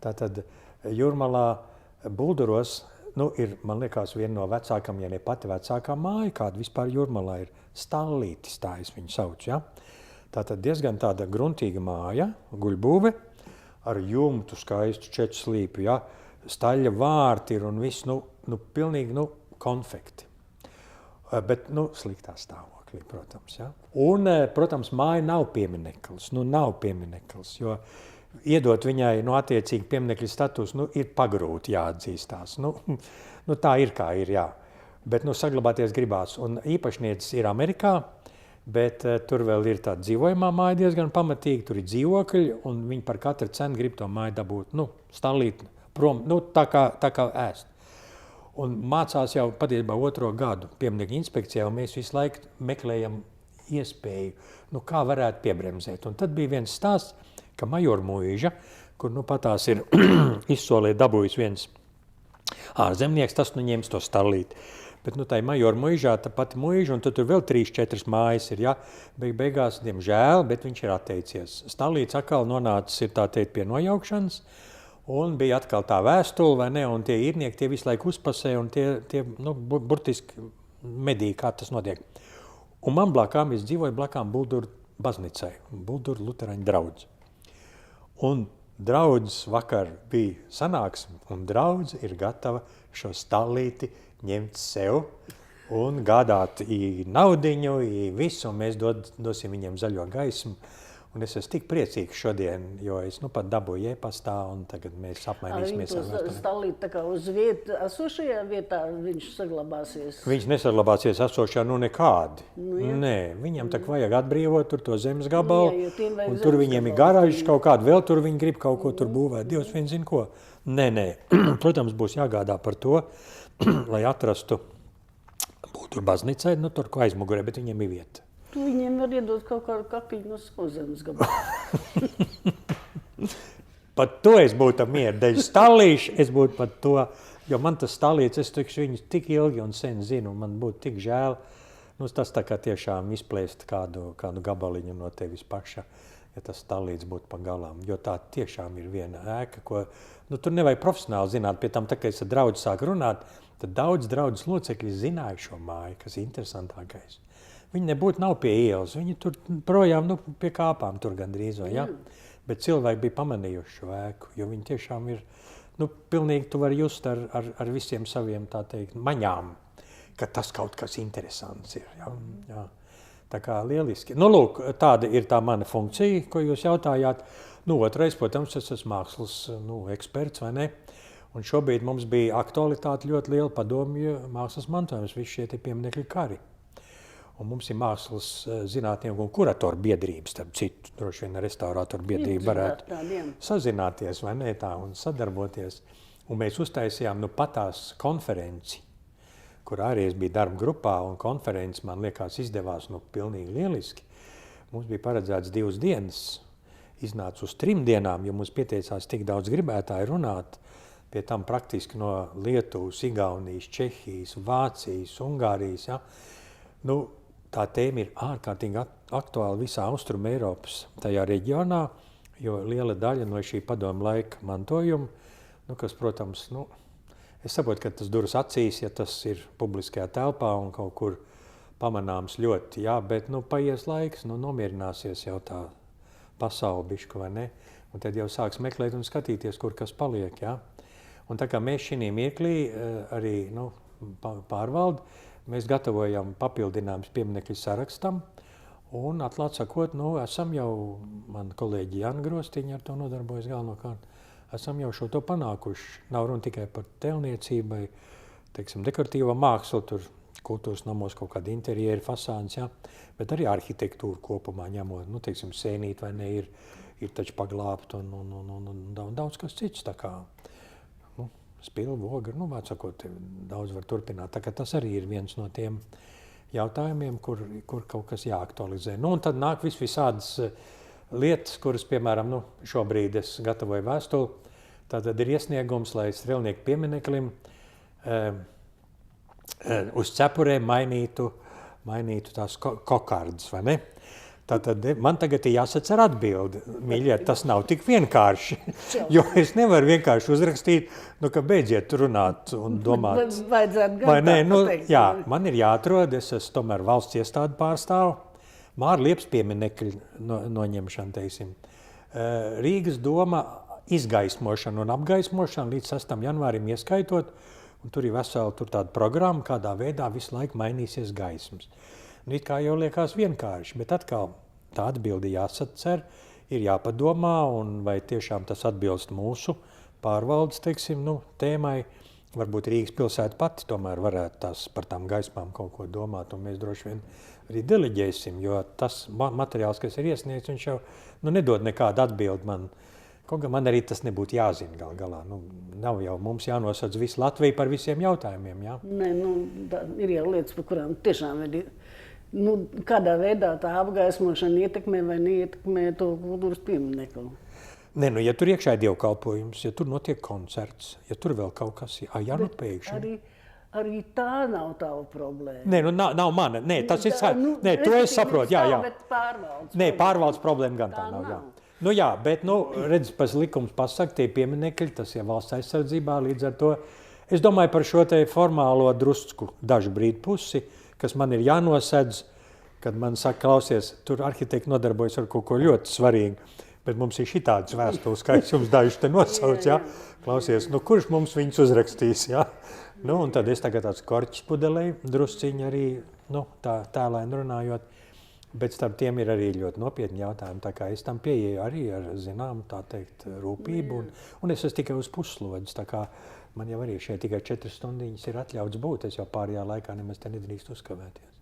B: Tātad Jūrmalā Bulduros, ir, man liekas, viena no vecākām, ja ne pati vecākā māja, kāda vispār Jūrmalā ir, Stallītis, tā es viņu saucu, ja? Tātad diezgan tāda gruntīga māja, guļbūve, ar jumtu skaistu 4 slīpu, ja? Staļa vārti ir un viss, pilnīgi, konfekti. Bet, sliktā stāvoklī, protams. Ja? Un, protams, māja nav piemineklis. Nav piemineklis, jo iedot viņai attiecīgi pieminekļa status, ir pagrūti jāatzīstās. Tā ir kā ir, jā. Bet saglabāties gribās. Un īpašniecis ir Amerikā, bet tur vēl ir tāda dzīvojamā māja diezgan pamatīgi, tur ir dzīvokļi, un viņi par katru cenu grib to māju dabūt, stallīt prom, tā kā ēst. Un mācās jau patiesībā 2. gadu pieminiektu inspekcijā, un mēs visu laiku meklējam iespēju, kā varētu piebremzēt. Un tad bija viens stāsts, ka Majora muiža, kur patās ir izsolē dabūjis viens ārzemnieks, tas ņems to stallīt. Bet tai Majora muižā tā pati muiža, un tur vēl 3-4 mājas ir, ja, beigās, diemžēl, bet viņš ir atteicies. Stallīts atkal nonācis ir tā teikt pie nojaukšanas, un bija atkal tā vēstule, vai ne, un tie īrnieki, tie visu laiku uzpasē, un tie burtiski medī, kā tas notiek. Un man blakām, es dzīvoju blakām Bulduru baznicai, Bulduru luterāņu draudz. Un draudz vakar bija sanāksme, un draudz ir gatava šo stallīti ņemt sev un gādāt naudiņu, visu, un mēs dosim viņiem zaļo gaismu. Un es esmu tik priecīgs šodien, jo es pat dabūju e-pastā, un tagad mēs apmainīsimies.
A: Viņi to stallīt tā kā uz vietu, esošajā vietā viņš saglabāsies?
B: Viņš nesaglabāsies esošajā, nekādi. Nē, viņam tak vajag atbrīvot tur to zemes gabalu, un tur viņiem ir garāžas kaut kādu, vēl tur viņi grib kaut ko tur būvēt. Dievs vien zina ko. Nē. Protams, būs jāgādā par to, lai atrastu Bulduru baznicai, tur ko aizmugurē, bet viņiem ir vieta.
A: Tu viņiem var iedot kaut kādu kapiņu no zemes gabalu.
B: Pat to es būtu mieru dēļ stallīšu, es būtu pat to, jo man tas stallīts, es viņus tik ilgi un sen zinu, un man būtu tik žēl, tas tā kā tiešām izplēst kādu gabaliņu no tevis paša, ja tas stallīts būtu pa galām, jo tā tiešām ir viena ēka, ko, tur nevajag profesionāli zināt, pie tam, tā kā es ar draudzi sāku runāt, tad daudz draudzes locekļi zināja šo māju, kas ir interesantākais. Viņi nebūtu nav pie ielas, viņi tur projām pie kāpām tur gandrīz, ja? Bet cilvēki bija pamanījuši šo ēku, jo viņi tiešām ir, pilnīgi tu vari just ar visiem saviem, tā teikt, maņām, ka tas kaut kas interesants ir, ja? Tā kā lieliski. Lūk, tāda ir tā mana funkcija, ko jūs jautājāt. Otrais, protams, es esmu mākslas eksperts, vai ne? Un šobrīd mums bija aktualitāte ļoti liela padomju mākslas mantojums, visi šie tie pieminekļi kari. Un mums ir mākslas zinātnieku un kuratoru biedrības, starp citu, droši vien restaurātoru biedrība varētu sazināties vai ne tā un sadarboties. Un mēs uztaisījām patās konferenci, kur arī es biju darba grupā, un konferenci, man liekas, izdevās pilnīgi lieliski. Mums bija paredzēts 2 dienas, iznāca uz 3 dienām, jo mums pieteicās tik daudz gribētāji runāt, pie tam praktiski no Lietuvas, Igaunijas, Čehijas, Vācijas, Ungārijas, ja. Tā tēma ir ārkārtīgi aktuāla visā Austrum Eiropas tajā reģionā, jo liela daļa no šī padomu laika mantojuma, kas, protams, es saprotu, ka tas duras acīs, ja tas ir publiskajā telpā un kaut kur pamanāms ļoti, jā, bet, paies laiks, nomierināsies jau tā pasaule bišķi, vai ne? Un tad jau sāks meklēt un skatīties, kur kas paliek, jā. Un tā kā mēs šī mirklī arī, pārvaldi, mēs gatavojam papildinājumus pieminekļu sarakstam, un atklāt sakot, esam jau, man kolēģi Jāna Grostiņa ar to nodarbojas galvenokārt, esam jau šo to panākuši. Nav runa tikai par tēlniecībai, teiksim, dekoratīvo mākslu, tur kultūras namos kaut kādi interjeri, fasāns, ja, bet arī arhitektūru kopumā ņemot, teiksim, sēnīt vai ne, ir taču paglābt un daudz kas cits, tā kā. Spilvu, ogri, vācakot, daudz var turpināt. Tā kā tas arī ir viens no tiem jautājumiem, kur kaut kas jāaktualizē. Un tad nāk visādas lietas, kuras, piemēram, šobrīd es gatavoju vēstuli. Tātad ir iesniegums, lai strelnieku piemineklim uz cepurēm mainītu tās kokardas, vai ne? Tātad man tagad ir jāsacer atbildi. Mīļie, tas nav tik vienkārši, jo es nevaru vienkārši uzrakstīt, ka beidziet runāt un domāt.
A: Vajadzētu
B: vai nē, jā, man ir jāatrod, es esmu tomēr valsts iestādi pārstāvu, Māra Liepas pieminekļu noņemšana, teiksim. Rīgas doma izgaismošana un apgaismošana līdz 6. janvārim ieskaitot, un tur ir vesela tāda programma, kādā veidā visu laiku mainīsies gaismas. It kā jau liekas vienkārši, bet atkal tā atbildi jāsacer, ir jāpadomā, un vai tiešām tas atbilst mūsu pārvaldes, tēmai. Varbūt Rīgas pilsēta pati tomēr varētu par tām gaismām kaut ko domāt, un mēs droši vien arī deleģēsim, jo tas materiāls, kas ir iesniegts, viņš jau nedod nekādu atbildi man. Kaut gan man arī tas nebūtu jāzina gal galā. Nav jau mums jānosauc visu Latviju par visiem jautājumiem, jā?
A: Nē, ir jau lietas, par kurām tiešām ir, kādā veidā tā apgaismošana ietekmē vai neietekmē to kultūras pieminekli.
B: Nē, ja tur iekšā ir dievkalpojums, ja tur notiek koncerts, ja tur vēl kaut kas ir, pēkšņi.
A: Arī tā nav tava problēma.
B: Nē, nav mana. Nē, tas ir to es saprotu, jā.
A: Bet pārvaldes.
B: Nē, pārvaldes problēma gan tā nav, jā. Jā, bet, redz, pēc likums pasaka, tie pieminekļi, tas ir valsts aizsardzībā, līdz ar to. Es domāju par šo te formālo drusku dažu brīdu pusi, kas man ir jānosedz, kad man saka, klausies, tur arhitekti nodarbojas ar kaut ko ļoti svarīgu. Bet mums ir šitādas vēstules, kā es jums dažus te nosauc, jā. Klausies, kurš mums viņus uzrakstīs, jā. Un tad es tagad tāds korķis pudelē, drusciņi arī, tēlēni runājot. Bet starp tiem ir arī ļoti nopietni jautājumi, tā kā es tam pieeju arī ar zināmu, tā teikt, rūpību. Un es esmu tikai uz puslodes, tā kā man jau arī šeit tikai 4 stundiņas ir atļauts būt, es jau pārējā laikā nemaz te nedrīkst uzkavēties.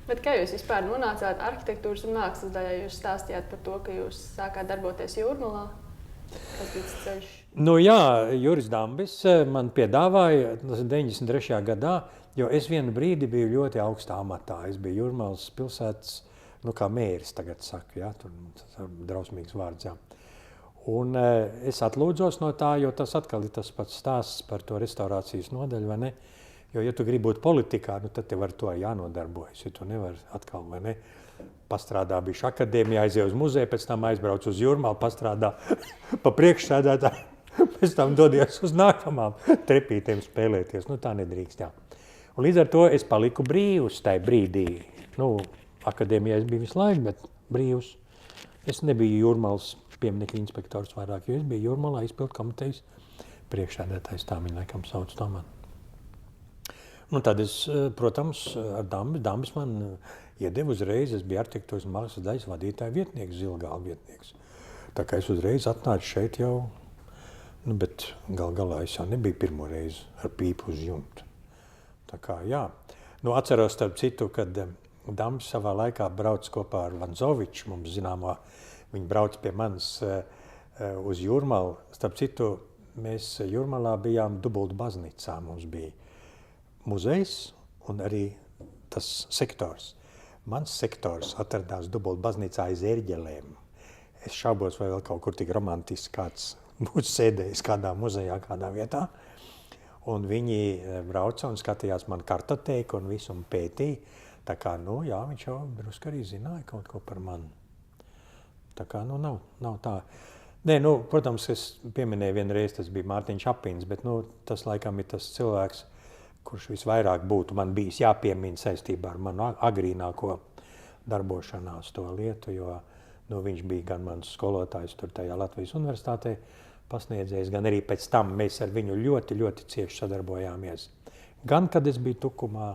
C: Bet kā jūs vispār nonācāt arhitektūras un mākslas daļā? Jūs stāstījāt par to, ka jūs sākāt darboties Jūrmalā. Kas bija tas ceļš?
B: Jā, Juris Dambis man piedāvāja 93. gadā, jo es vienu brīdi biju ļoti augstā amatā. Es biju Jūrmalas pilsētas, kā mēris tagad saka, jā, tur tas drausmīgs vārds, jā. Un es atlūdzos no tā, jo tas atkal ir tas pats stāsts par to restaurācijas nodaļu, vai ne? Jo, ja tu gribi būt politikā, tad tev ar to jānodarbojas. Ja tu nevari atkal, vai ne, pastrādā bijuši akadēmijā, aiziet uz muzeju, pēc tam aizbrauc uz Jūrmalu, pastrādā pa priekšsēdētāju, pēc tam dodies uz nākamām trepītēm spēlēties. Tā nedrīkst, jā. Un līdz ar to es paliku brīvs tajā brīdī. Akadēmijā es biju visu laiku, bet brīvs. Es nebiju Jūrmalas pieminekļu inspektors vairāk, jo es biju Jūrmalā izpildu komitejas priekšsēdētājs, tā viņa laikam sauc to man. Tad es, protams, ar Dambis man iedevu uzreiz, es biju arhitektūras un mākslas daļas vadītāja vietnieks, Zilgāla vietnieks. Tā kā es uzreiz atnācu šeit jau, bet galā es jau nebiju pirmo reizi ar pīpu uz jumta. Tā kā, jā. Atceros starp citu, kad Dambis savā laikā brauc kopā ar Vanzoviču, mums zināmā, viņi brauc pie manis uz Jūrmalu. Starp citu, mēs Jūrmalā bijām Dubultu baznīcā, mums bija muzejs un arī tas sektors. Mans sektors atradās Dubultu baznīcā aiz ērģelēm. Es šaubos, vai vēl kaut kur tik romantiski kāds būtu sēdējis kādā muzejā, kādā vietā. Un viņi brauca un skatījās man kartotēku un visu un pētīja. Tā kā, jā, viņš jau drusku arī zināja kaut ko par mani. Tā kā, nav tā. Nē, protams, es pieminēju vienreiz, tas bija Mārtiņš Apins, bet, tas laikam ir tas cilvēks, kurš visvairāk būtu man bijis jāpiemina saistībā ar manu agrīnāko darbošanās to lietu, jo viņš bija gan mans skolotājs tur tajā Latvijas universitātē pasniedzējis, gan arī pēc tam mēs ar viņu ļoti, ļoti cieši sadarbojāmies. Gan, kad es biju Tukumā,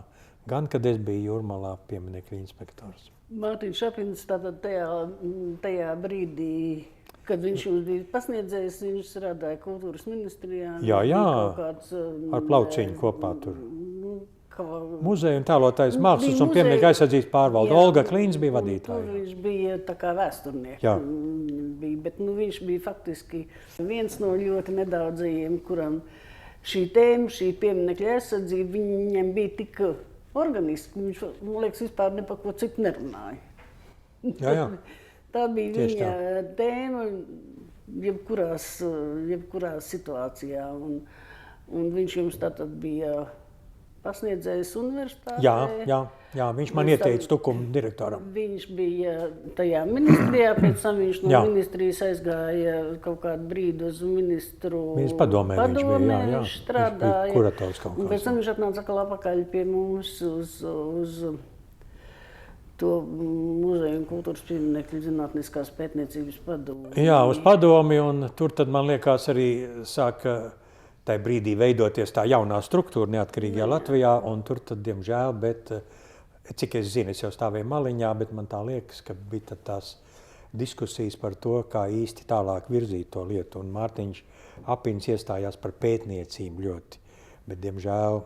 B: gan, kad es biju Jūrmalā pieminekļu inspektors.
A: Mārtiņš Apins tātad tajā brīdī, kad viņš jums bija pasniedzējis, viņš strādāja kultūras ministrijā.
B: Jā, ar Plauciņu kopā tur. Muzeja un tēlotājs mākslas un pieminekļu aizsardzības pārvalde. Olga Klīns bija vadītāja.
A: Tur viņš bija tā kā vēsturnieks. Bet viņš bija faktiski viens no ļoti nedaudzajiem, kuram šī tēma, šī pieminekļu aizsardzība, viņam bija tik organiski. Viņš, man liekas, vispār ne par ko citu nerunāja.
B: Jā.
A: Tā bija viņa tēma jebkurā situācijā. Un viņš jums tātad bija pasniedzējis universitātē.
B: Jā, viņš man ieteica Tukuma direktoram.
A: Viņš bija tajā ministrijā, pēc tam viņš no ministrijas aizgāja kaut kādu brīdi uz ministru
B: padomē
A: viņš strādāja.
B: Kurators kaut kāds.
A: Un pēc tam viņš atnāca atpakaļ pie mums uz to muzeju un kultūras pieminekļu zinātniskās pētniecības padomi.
B: Jā, uz padomi, un tur tad, man liekas, arī sāka tajā brīdī veidoties tā jaunā struktūra neatkarīgajā Latvijā, un tur tad, diemžēl, bet, cik es zinu, es jau stāvēju maliņā, bet man tā liekas, ka bija tās diskusijas par to, kā īsti tālāk virzīt to lietu, un Mārtiņš Apins iestājās par pētniecību ļoti, bet, diemžēl,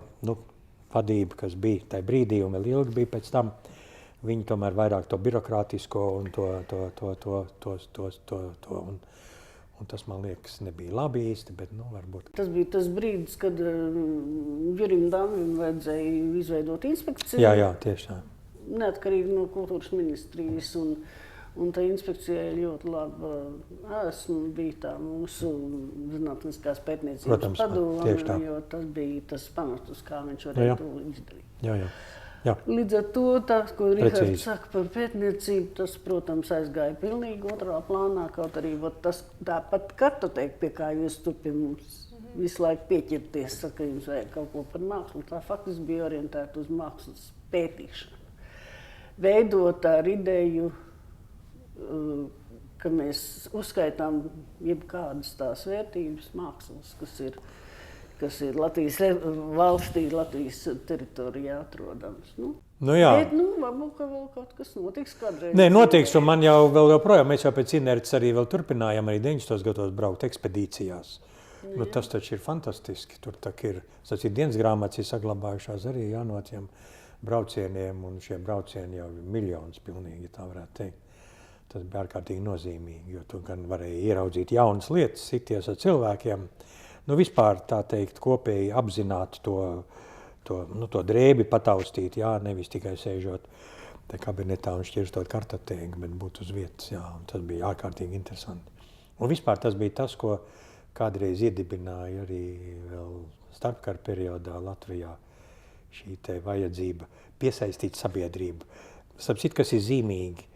B: vadība, kas bija tajā brīdī, un vēl ilgi bija pēc tam, viņi tomēr vairāk to birokrātisko un un tas, man liekas, nebija labi īsti, bet, varbūt.
A: Tas bija tas brīdis, kad Jurim Damim vajadzēja izveidot inspekciju.
B: Jā, tieši tā.
A: Neatkarīgi no kultūras ministrijas, un tā inspekcijai ļoti laba esmu bija tā mūsu zinātniskās pētniecības padome, jo tas bija tas pamats, uz kā viņš varēja to izdarīt.
B: Jā.
A: Līdz ar to, ko Rihards saka par pētniecību, tas, protams, aizgāja pilnīgi otrā plānā, kaut arī tas tāpat kartoteka, pie kā jūs tur pie mums visu laiku pieķerties, saka, jums vajag kaut ko par mākslu. Tā faktiski bija orientēta uz mākslas pētīšanu. Veidot ar ideju, ka mēs uzskaitām jebkādas tās vērtības mākslas, kas ir Latvijas valstī, Latvijas teritorijā atrodams.
B: Jā.
A: Bet, varbūt, ka vēl kaut kas notiks kādreiz.
B: Nē, notiks, un man jau vēl joprojām, mēs jau pēc inerces arī vēl turpinājām arī 90. gados braukt ekspedīcijās. Tas taču ir fantastiski. Tur ir dienas grāmatas ir saglabājušās arī no tiem braucieniem, un šie braucieni jau ir miljonus pilnīgi, tā varētu teikt. Tas bija ārkārtīgi nozīmīgi, jo tu gan varēji ieraudzīt jaunas lietas, sities ar cilvēkiem. Vispār, tā teikt, kopēji apzināt to drēbi pataustīt, nevis tikai sēžot te kabinetā un šķirstot kartotēku, bet būt uz vietas, un tas bija ārkārtīgi interesanti. Un vispār tas bija tas, ko kādreiz iedibināja arī vēl starpkara periodā Latvijā, šī te vajadzība piesaistīt sabiedrību. Starp citu, kas ir zīmīgi,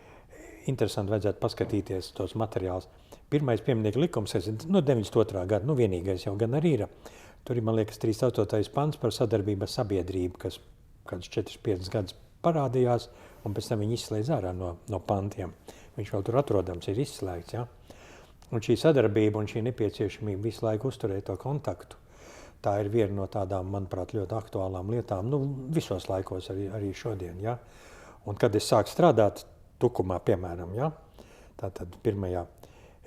B: interesanti vajadzētu paskatīties tos materiālus. Pirmais pieminieku likums, 92. gada, vienīgais jau gan arī ir. Tur ir, man liekas, 38. pants par sadarbību ar sabiedrību, kas kādus 4-5 gadus parādījās, un pēc tam viņi izslēdz ārā no pantiem. Viņš vēl tur atrodams, ir izslēgts, Un šī sadarbība un šī nepieciešamība visu laiku uzturēt to kontaktu, tā ir viena no tādām, manuprāt, ļoti aktuālām lietām, visos laikos arī šodien, Un kad es sāku strādāt Tukumā, piemēram, tātad pirmajā,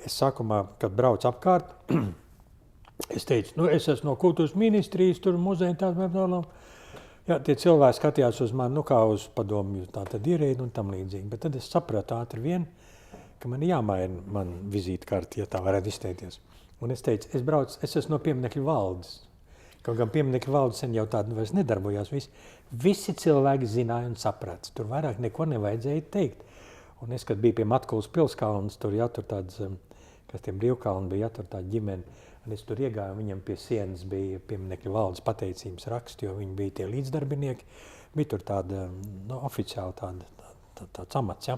B: es sākumā, kad braucu apkārt, es teicu, es esmu no kultūras ministrijas, tur muzeja tādā. Tie cilvēki skatījās uz mani, kā uz padomju, tātad ierēdi un tam līdzīgi. Bet tad es sapratu ātri vien, ka man jāmaina man vizītkarti, ja tā varētu izteikties. Un es teicu, es esmu no pieminekļu valdes. Kaut gan pieminekļu valdes sen jau tāda vairs nedarbojās. Visi cilvēki zināja un saprata. Tur vairāk neko nevajadzēja teikt. Un es, kad biju pie Matkulas pilskalnas, tur jātur tāds, kas tiem brīvkalni bija, jātur tāda ģimene, un es tur iegāju, viņam pie sienas bija pieminekļu valdes pateicības raksts, jo viņi bija tie līdzdarbinieki, bija tur tāda, oficiāli tāds amats,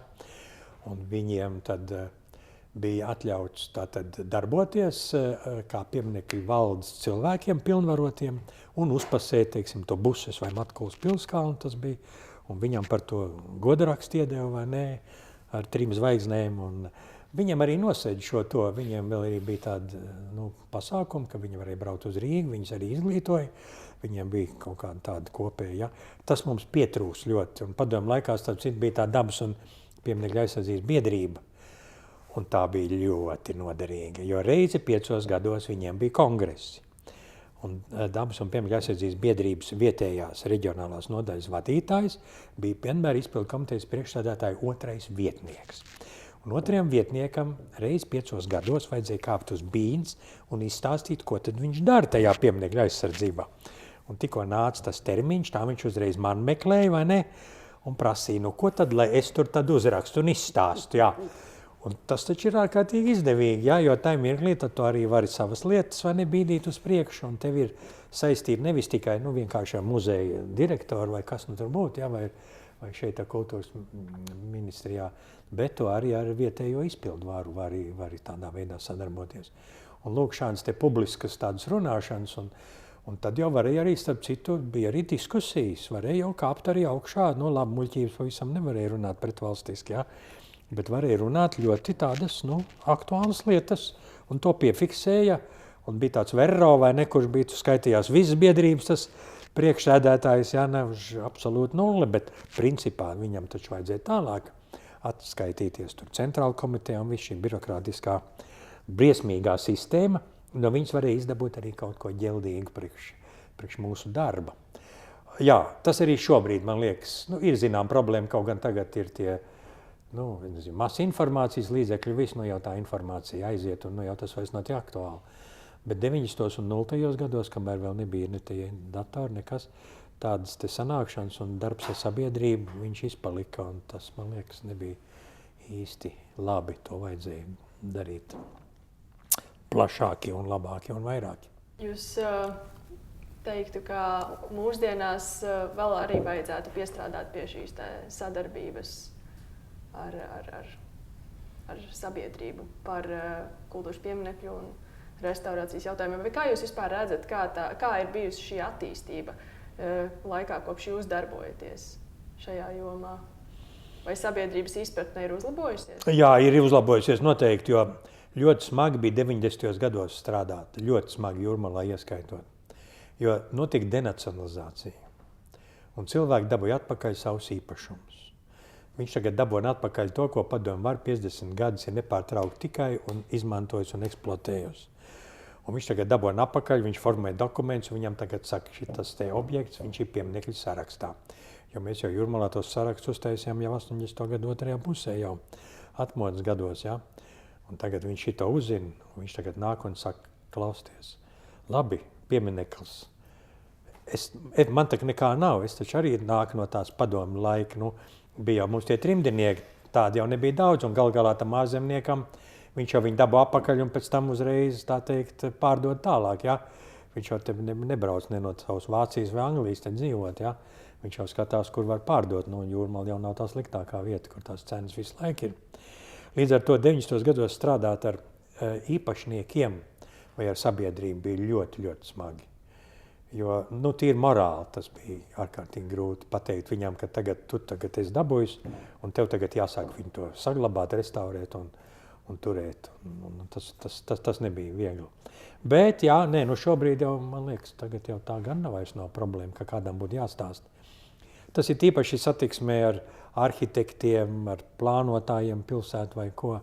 B: un viņiem tad bija atļauts tātad darboties kā pieminekļu valdes cilvēkiem pilnvarotiem un uzpasēt, teiksim, to Buses vai Matkulas pilskalnu tas bija, un viņam par to godarakstu iedeva vai nē, ar 3 zvaigznēm, un viņam arī nosēdz to, viņiem vēl arī bija tāda pasākuma, ka viņi varēja braukt uz Rīgu, viņus arī izglītoja, viņiem bija kaut kāda tāda kopēja. Tas mums pietrūs ļoti, un padomu laikā bija tā dabas un pieminekļu aizsardzības biedrība, un tā bija ļoti noderīga, jo reizi 5 gados viņiem bija kongresi. Un dabas un pieminekļu aizsardzības biedrības vietējās reģionālās nodaļas vadītājs bija vienmēr izpildu komitejas priekšsēdētāja 2. vietnieks. Un 2. vietniekam reiz 5 gados vajadzēja kāpt uz bīns un izstāstīt, ko tad viņš dara tajā pieminekļu aizsardzībā. Un tikko nāca tas termiņš, tā viņš uzreiz man meklēja, vai ne? Un prasīja, ko tad, lai es tur tad uzrakstu un izstāstu, Un tas taču ir ārkārtīgi izdevīgi, jo tā mirklī tad tu arī vari savas lietas vai nebīdīt uz priekšu, un tev ir saistība nevis tikai vienkārši ar muzeja direktoru vai kas tur būtu, vai šeit kultūras ministrijā, bet tu arī ar vietējo izpildvaru vari tādā veidā sadarboties. Un lūk, šādas te publiskas tādas runāšanas, un tad jau varēja arī, starp citu, bija arī diskusijas, varēja jau kāpt arī augšā, labi, muļķības pavisam nevarēja runāt pretvalstiski, bet varēja runāt ļoti tādas, aktuālas lietas, un to piefiksēja, un bija tāds Verro vai ne, kurš bija, skaitījās visas biedrības, tas priekšsēdētājs, absolūti nulle, bet principā viņam taču vajadzēja tālāk atskaitīties tur centrāla komiteja un viss šī birokrātiskā briesmīgā sistēma, no viņas varēja izdabūt arī kaut ko ģeldīgu priekš mūsu darba. Jā, tas arī šobrīd, man liekas, ir zinām problēma, kaut gan tagad ir tie, masa informācijas līdzekļi, viss, jau tā informācija aiziet, un jau tas vairs nav tie aktuāli. Bet 90. un 0. gados, kamēr vēl nebija ne tie datori, nekas, tādas te sanākšanas un darbs ar sabiedrību, viņš izpalika, un tas, man liekas, nebija īsti labi. To vajadzēja darīt plašāki un labāki un vairāki.
C: Jūs teiktu, ka mūsdienās vēl arī vajadzētu piestrādāt pie šīs sadarbības ar sabiedrību par kultūras pieminekļu un restaurācijas jautājumiem. Vai kā jūs vispār redzat, kā ir bijusi šī attīstība laikā, kopš jūs darbojaties šajā jomā? Vai sabiedrības izpratne ir uzlabojusies? Jā,
B: ir uzlabojusies noteikti, jo ļoti smagi bija 90. gados strādāt, ļoti smagi Jūrmalā ieskaitot. Jo notika denacionalizācija, un cilvēki dabūja atpakaļ savus īpašumus. Viņš tagad dabūja atpakaļ to, ko padomu var 50 gadus ir nepārtraukti tikai un izmantojis un eksploatējis. Un viņš tagad dabūja atpakaļ, viņš formē dokumentus, un viņam tagad saka, šitas te objekts, viņš ir pieminekļu sarakstā. Jo mēs jau Jūrmalā tos sarakstus uztaisījām jau 80. gadu 2. pusē, jau atmodas gados, ja? Un tagad viņš šito uzzina, un viņš tagad nāk un saka, klausties, labi, piemineklis. Man tak nekā nav, es taču arī nāku no tās padomu laika, bija jau mums tie trimdinieki, tādi jau nebija daudz, un galā tam ārzemniekam, viņš jau viņu dabū apakaļ un pēc tam uzreiz, tā teikt, pārdod tālāk, ja? Viņš jau te nebrauc ne no savas Vācijas vai Anglijas te dzīvot, ja? Viņš jau skatās, kur var pārdot, Jūrmala jau nav tā sliktākā vieta, kur tās cenas visu laiku ir. Līdz ar to 90. gados strādāt ar īpašniekiem vai ar sabiedrību bija ļoti, ļoti smagi. Jo, tīri morāli tas bija ārkārtīgi grūti pateikt viņam, ka tu tagad esi dabūjis, un tev tagad jāsāk viņu to saglabāt, restaurēt un turēt. Tas nebija viegli. Bet, šobrīd jau, man liekas, tagad jau tā gan vairs nav problēma, ka kādam būtu jāstāst. Tas ir tīpaši satiksmē ar arhitektiem, ar plānotājiem pilsētu vai ko.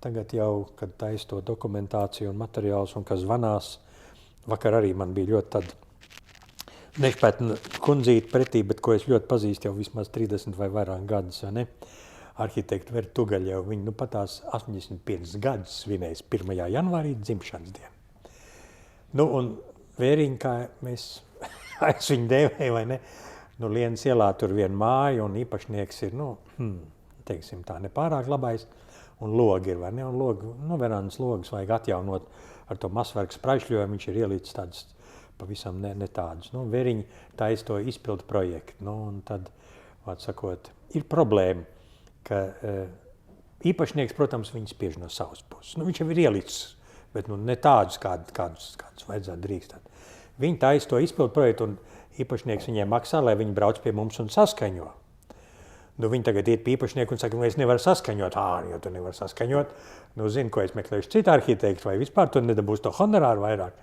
B: Tagad jau, kad taisa to dokumentāciju un materiālus un kas zvanās, vakar arī man bija ļoti tad nešpētna kundzīte pretī, bet ko es ļoti pazīstu jau vismaz 30 vai vairāk gadus, vai ne? Arhitekti Verta Tugaļa jau viņi patās 85 gadus svinējis 1. janvārī dzimšanas dienu. Un Vēriņa, kā es viņu dēvēju, vai ne? Lienas ielā tur viena māja un īpašnieks ir, teiksim tā, nepārāk labais, un logi ir, vai ne? Un logi, verandas logas vajag atjaunot ar to masverku spraišļojumu, viņš ir ielīdz tādas pavisam ne tādus. Vēriņa taisa to izpildu projektu, un tad, sakot, ir problēma, ka īpašnieks, protams, viņu spiež no savas puses. Viņš jau ir ielīdz, bet ne tādus, kādus vajadzētu drīkstāt. Viņi taisa to izpildu projektu, un īpašnieks viņiem maksā, lai viņi brauc pie mums un saskaņo. Viņi tagad iet pie īpašnieku un saka, es nevaru saskaņot. Jo tu nevari saskaņot. Zini, ko es meklēšu citu arhitektu, vai vispār tu nedabūsi to honorāru vairāk.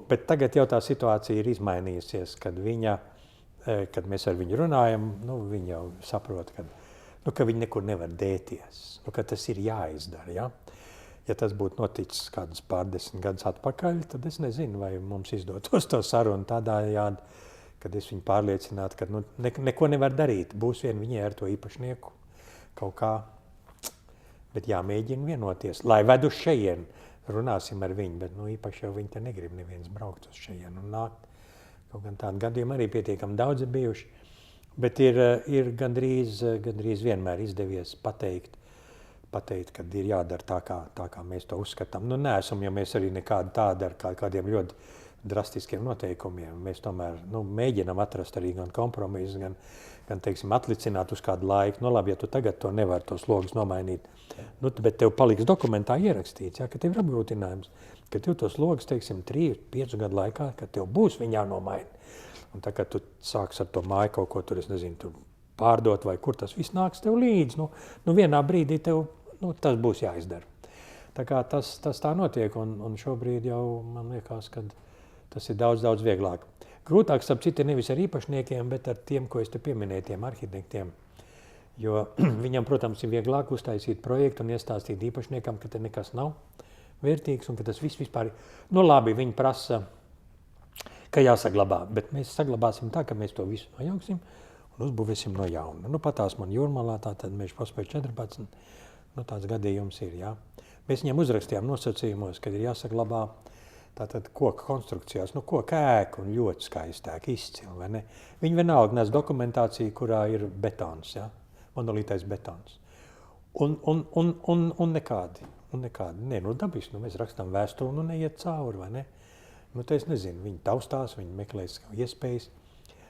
B: Bet tagad jau tā situācija ir izmainījusies, kad mēs ar viņu runājam, viņi jau saprot, ka viņi nekur nevar dēties, ka tas ir jāizdara, ja? Ja tas būtu noticis kādas pārdesmit gadus atpakaļ, tad es nezinu, vai mums izdotos to sarunu tādējādi, kad es viņu pārliecinātu, ka neko nevar darīt. Būs vien viņai ar to īpašnieku kaut kā, bet jāmēģina vienoties, lai ved uz šejien. Runāsim ar viņu, bet īpaši jau viņi te negrib neviens braukt uz šejien un nākt. Kaut gan tādu gadījumu arī pietiekami daudz ir bijuši, bet ir gandrīz vienmēr izdevies pateikt, kad ir jādara tā kā mēs to uzskatām. Neesam, ja mēs arī nekādi tādi ar kādiem ļoti drastiskiem noteikumiem. Mēs tomēr mēģinām atrast arī gan kompromisu, gan teiksim, atlicināt uz kādu laiku. Labi, ja tu tagad to nevar tos logus nomainīt, bet tev paliks dokumentā ierakstīts, ka tev ir apgrūtinājums, ka tev tos logus, teiksim, 3-5 gadu laikā, ka tev būs viņā nomaini. Un tā, kad tu sāks ar to māju kaut ko tur, es nezinu, tur pārdot vai kur tas viss nāks tev līdzi, vienā brīdī tev tas būs jāizdara. Tā kā tas tā notiek, un šobrīd jau man liekas, ka tas ir daudz, daudz vieglāk. Grūtāk, starp citu, nevis ar īpašniekiem, bet ar tiem, ko es te pieminēju, tiem arhitektiem. Jo viņam, protams, ir vieglāk uztaisīt projektu un iestāstīt īpašniekam, ka te nekas nav vērtīgs un ka tas viss vispār... Nu labi, viņi prasa, ka jāsaglabā, bet mēs saglabāsim tā, ka mēs to visu nojauksim un uzbūvēsim no jauna. Nu patās man Jūrmalā, tātad Meža prospekts 14, nu tāds gadījums ir, jā. Mēs viņiem uzrakstījām nosacījumos, kad ir jāsaglabā tātad koka konstrukcijās, nu koka ēka un ļoti skaista ēka, izcila, vai ne? Viņi vienalga nes dokumentāciju, kurā ir betons, ja? Monolītais betons. Un nekādi. Nē, nu dabiski, nu mēs rakstām vēstuli, nu neiet cauri, vai ne? Nu te es nezinu, viņi taustās, viņi meklēs iespējas.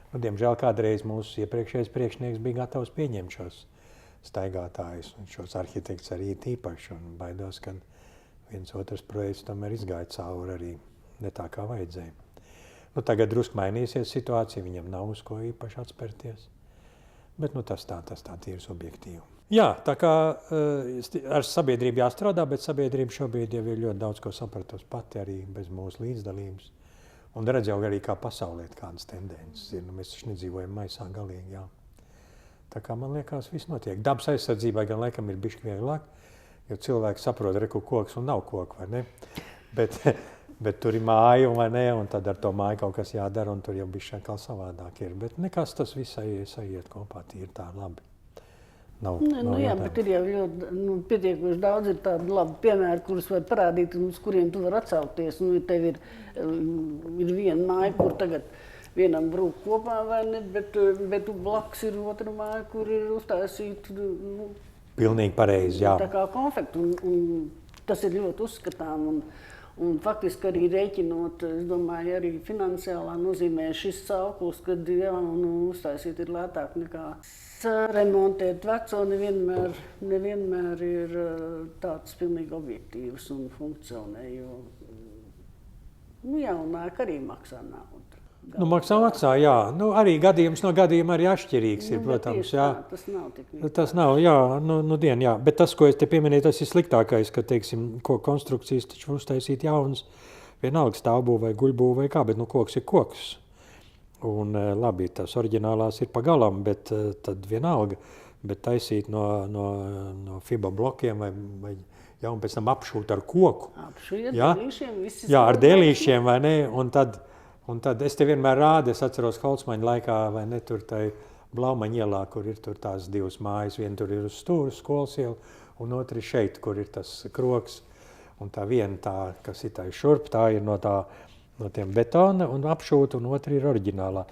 B: Nu, diemžēl kādreiz mūsu iepriekšējais priekšnieks bija gatavs pieņemt šos staigātājus un šos arhitekts arī īpaši un baidos, ka viens otrs projekts tomēr izgāja cauri arī ne tā, kā vajadzēja. Nu, tagad drusku mainīsies situācija, viņam nav uz ko īpaši atspērties, bet nu, tas tā ir subjektīvi. Jā, tā kā ar sabiedrību jāstrādā, bet sabiedrība šobrīd jau ir ļoti daudz ko sapratusi pati arī bez mūsu līdzdalības. Un redz jau arī kā pasaulē kādas tendences ir, nu mēs taču nedzīvojam maisā galīgi, jā. Tā kā man liekas, viss notiek. Dabas aizsardzībai gan laikam ir bišķi vieglāk, jo cilvēki saprot, reku koks un nav koku, vai ne? Bet tur ir māja, vai ne? Un tad ar to māju kaut kas jādara, un tur jau bišķi atkal savādāk ir. Bet nekas tas viss aiziet kopā, tīri tā labi. Nav
A: jā, bet ir jau ļoti pietiekoši daudz ir tādu labu piemēru, kurus var parādīt un uz kuriem tu var atsaukties. Nu, tev ir viena māja, kur tagad vienam brūk kopā, vai ne, bet blakus ir otra māja, kur ir uztaisīta
B: pilnīgi pareizi, jā.
A: Tā kā konfekti, un tas ir ļoti uzskatām. Un faktiski arī rēķinot, es domāju, arī finansiālā nozīmē šis sauklis, kad uztaisīt ir lētāk nekā remontēt veco, nevienmēr ir tāds pilnīgi objektīvs un funkcionē, jo jaunāk arī maksā naudu.
B: Maksā, jā. Nu, arī gadījums no gadījuma arī atšķirīgs ir, protams, jā.
A: Tas nav tik vienkārši.
B: Tas nav, jā, jā. Bet tas, ko es te pieminēju, tas ir sliktākais, ka, teiksim, konstrukcijas taču var uztaisīt jaunas, vienalga stāvbūve vai guļbūve vai kā, bet koks ir koks. Un labi, tas oriģinālās ir pagalam, bet tad vienalga, bet taisīt no fiba blokiem vai jā, un pēc tam apšūt ar koku.
A: Apšūt ar dēlīšiem, viss.
B: Jā, ar dēlīšiem, vai ne, un tad es te vienmēr rādu, es atceros Holcmaņa laikā, vai ne, tur tai Blaumaņa ielā, kur ir tur tās divas mājas, viena tur ir uz stūra skolas iela, un otri šeit, kur ir tas kroks, un tā viena tā, kas ir tā šurp, tā ir no tiem betona un apšūta, un otra ir oriģinālā.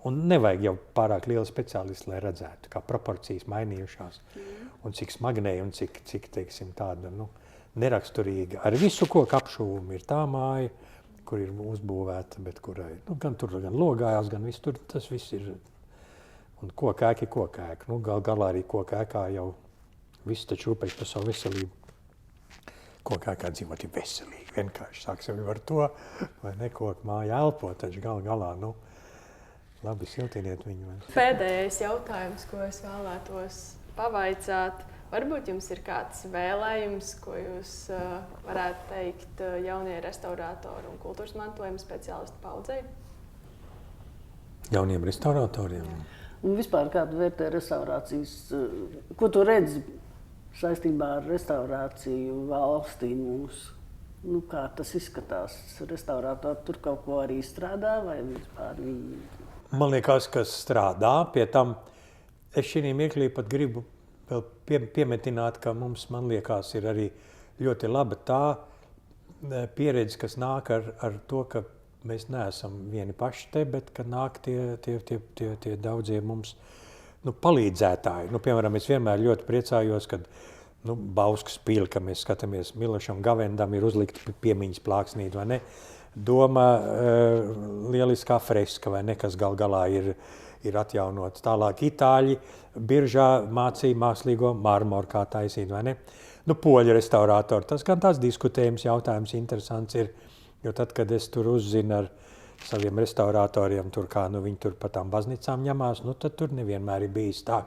B: Un nevajag jau pārāk liela speciālisti, lai redzētu, kā proporcijas mainījušās, un cik smagnēji, un cik teiksim, tāda, neraksturīga. Ar visu koku apšūvumu ir tā māja, kur ir uzbūvēta, bet kurai, gan tur gan logājās, gan viss tur, tas viss ir. Un kokēki ir kokēki. Galā arī kokēkā jau viss taču rūpējas par savu veselību. Kokēkā dzīvot ir veselīgi, vienkārši sāksim ar to, vai ne, koku māja elpo, taču galā, labi siltiniet viņu.
C: Pēdējais jautājums, ko es vēlētos pavaicāt. Varbūt jums ir kāds vēlējums, ko jūs varētu teikt jaunie restaurātori un kultūras mantojuma speciālistu paudzei?
B: Jauniem restauratoriem?
A: Un vispār kādu vērtē restaurācijas, ko tu redzi saistībā ar restaurāciju valstī mūsu? Kā tas izskatās? Restaurātori tur kaut ko arī strādā vai vispār viņi?
B: Man liekas, ka strādā. Pie tam es šī mirklī pat gribu vēl piemetināt, ka mums, man liekas, ir arī ļoti laba tā pieredze, kas nāk ar to, ka mēs neesam vieni paši te, bet ka nāk tie daudzie mums palīdzētāji. Piemēram, es vienmēr ļoti priecājos, kad Bauskas pili, ka mēs skatāmies Milošam Gavendam, ir uzlikti piemiņas plāksnīti, vai ne? Doma lieliskā freska, vai ne, kas galā ir atjaunots. Tālāk itāļi biržā mācīja mākslīgo marmoru, kā taisīt, vai ne? Poļu restaurātori, tas gan tās diskutējums jautājums interesants ir, jo tad, kad es tur uzzinu ar saviem restaurātoriem, tur kā viņi tur pa tām baznīcām ņemās, tad tur nevienmēr ir bijis tā,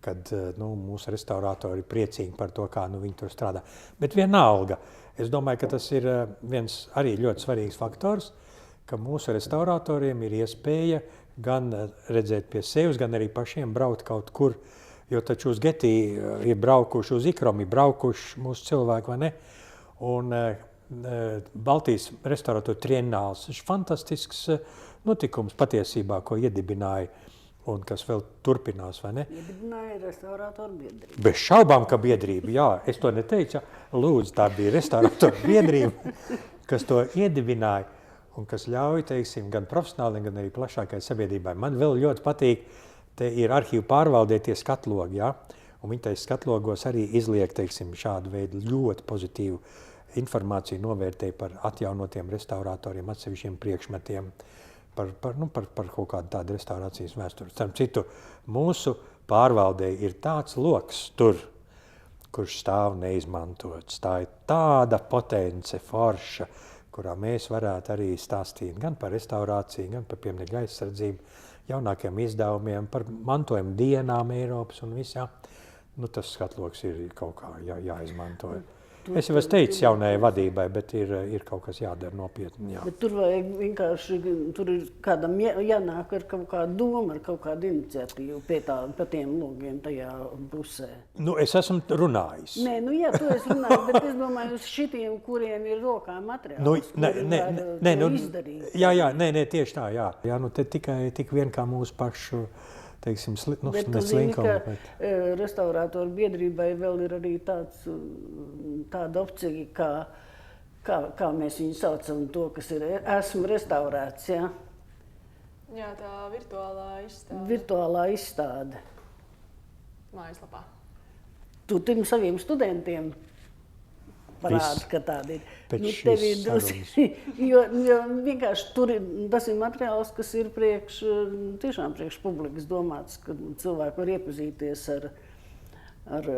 B: kad mūsu restauratori ir priecīgi par to, kā viņi tur strādā. Bet vienalga, es domāju, ka tas ir viens arī ļoti svarīgs faktors, ka mūsu restauratoriem ir iespēja gan redzēt pie sevis, gan arī pašiem braukt kaut kur, jo taču uz Getī ir braukuši, uz Ikrom ir braukuši mūsu cilvēki, vai ne? Un Baltijas restauratoru trienāls ir fantastisks notikums patiesībā, ko iedibināja un kas vēl turpinās, vai ne?
A: Iedibināja restauratoru biedrību.
B: Bez šaubām, ka biedrība, jā, es to neteicu, lūdzu, tā bija restauratoru biedrība, kas to iedibināja un kas ļauj, teiksim, gan profesionāli, gan arī plašākai sabiedrībai. Man vēl ļoti patīk, te ir arhīvu pārvaldē tie skatlogi, jā, un viņi tais skatlogos arī izliek, teiksim, šādu veidu ļoti pozitīvu informāciju novērtēja par atjaunotiem restauratoriem, atsevišķiem priekšmetiem, par kaut kādu tādu restaurācijas vēsturi. Starp citu, mūsu pārvaldē ir tāds loks tur, kurš stāv neizmantots. Tā ir tāda potence, forša, kurā mēs varētu arī stāstīt gan par restaurāciju, gan par pieminekļu aizsardzību, jaunākiem izdevumiem, par mantojumu dienām Eiropas un visā. Tas skatloks ir kaut kā jāizmanto. Es jau esmu teicis jaunajai vadībai, bet ir kaut kas jādara nopietni. Jā.
A: Bet tur vajag vienkārši, tur ir kādam jānāk ar kaut kādu domu, ar kaut kādu iniciatīvu pa tiem logiem tajā pusē.
B: Es esmu runājis.
A: Nē, jā, tu esi runājis, bet es domāju uz šitiem, kuriem ir rokā materiāls, izdarīt.
B: Jā, tieši tā, jā. Jā, te tikai tik vien kā mūsu pašu, teiksim,
A: bet tu zini, ka restauratoru biedrībai vēl ir arī tāda opcija, kā mēs viņu saucam, to, kas ir esmu restaurēts, jā?
C: Jā, tā virtuālā izstāde.
A: Virtuālā izstāde.
C: Mājaslapā.
A: Tu tiem saviem studentiem parādi, ka tāda ir. Tev ir jo vienkārši tas ir materiāls, kas ir tiešām priekš publikas domāts, ka cilvēki var iepazīties ar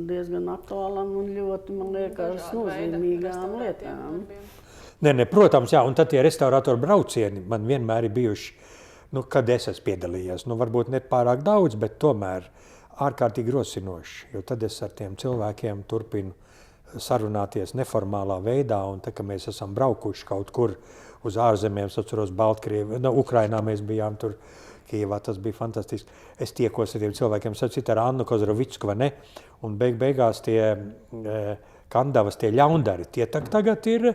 A: diezgan aktuālām un ļoti, man liekas, nozīmīgām lietām.
B: Nē, protams, jā, un tad tie restauratoru braucieni man vienmēr ir bijuši, kad es esmu piedalījies. Varbūt ne pārāk daudz, bet tomēr ārkārtīgi rosinoši, jo tad es ar tiem cilvēkiem turpinu sarunāties neformālā veidā, un tā, ka mēs esam braukuši kaut kur uz ārzemēm, es atceros Baltkrievi, Ukrainā mēs bijām tur, Kijevā, tas bija fantastiski. Es tiekos ar tiem cilvēkiem, sacīt ar Annu Kozrovicku, vai ne, un beigās tie Kandavas, tie ļaundari, tie tagad ir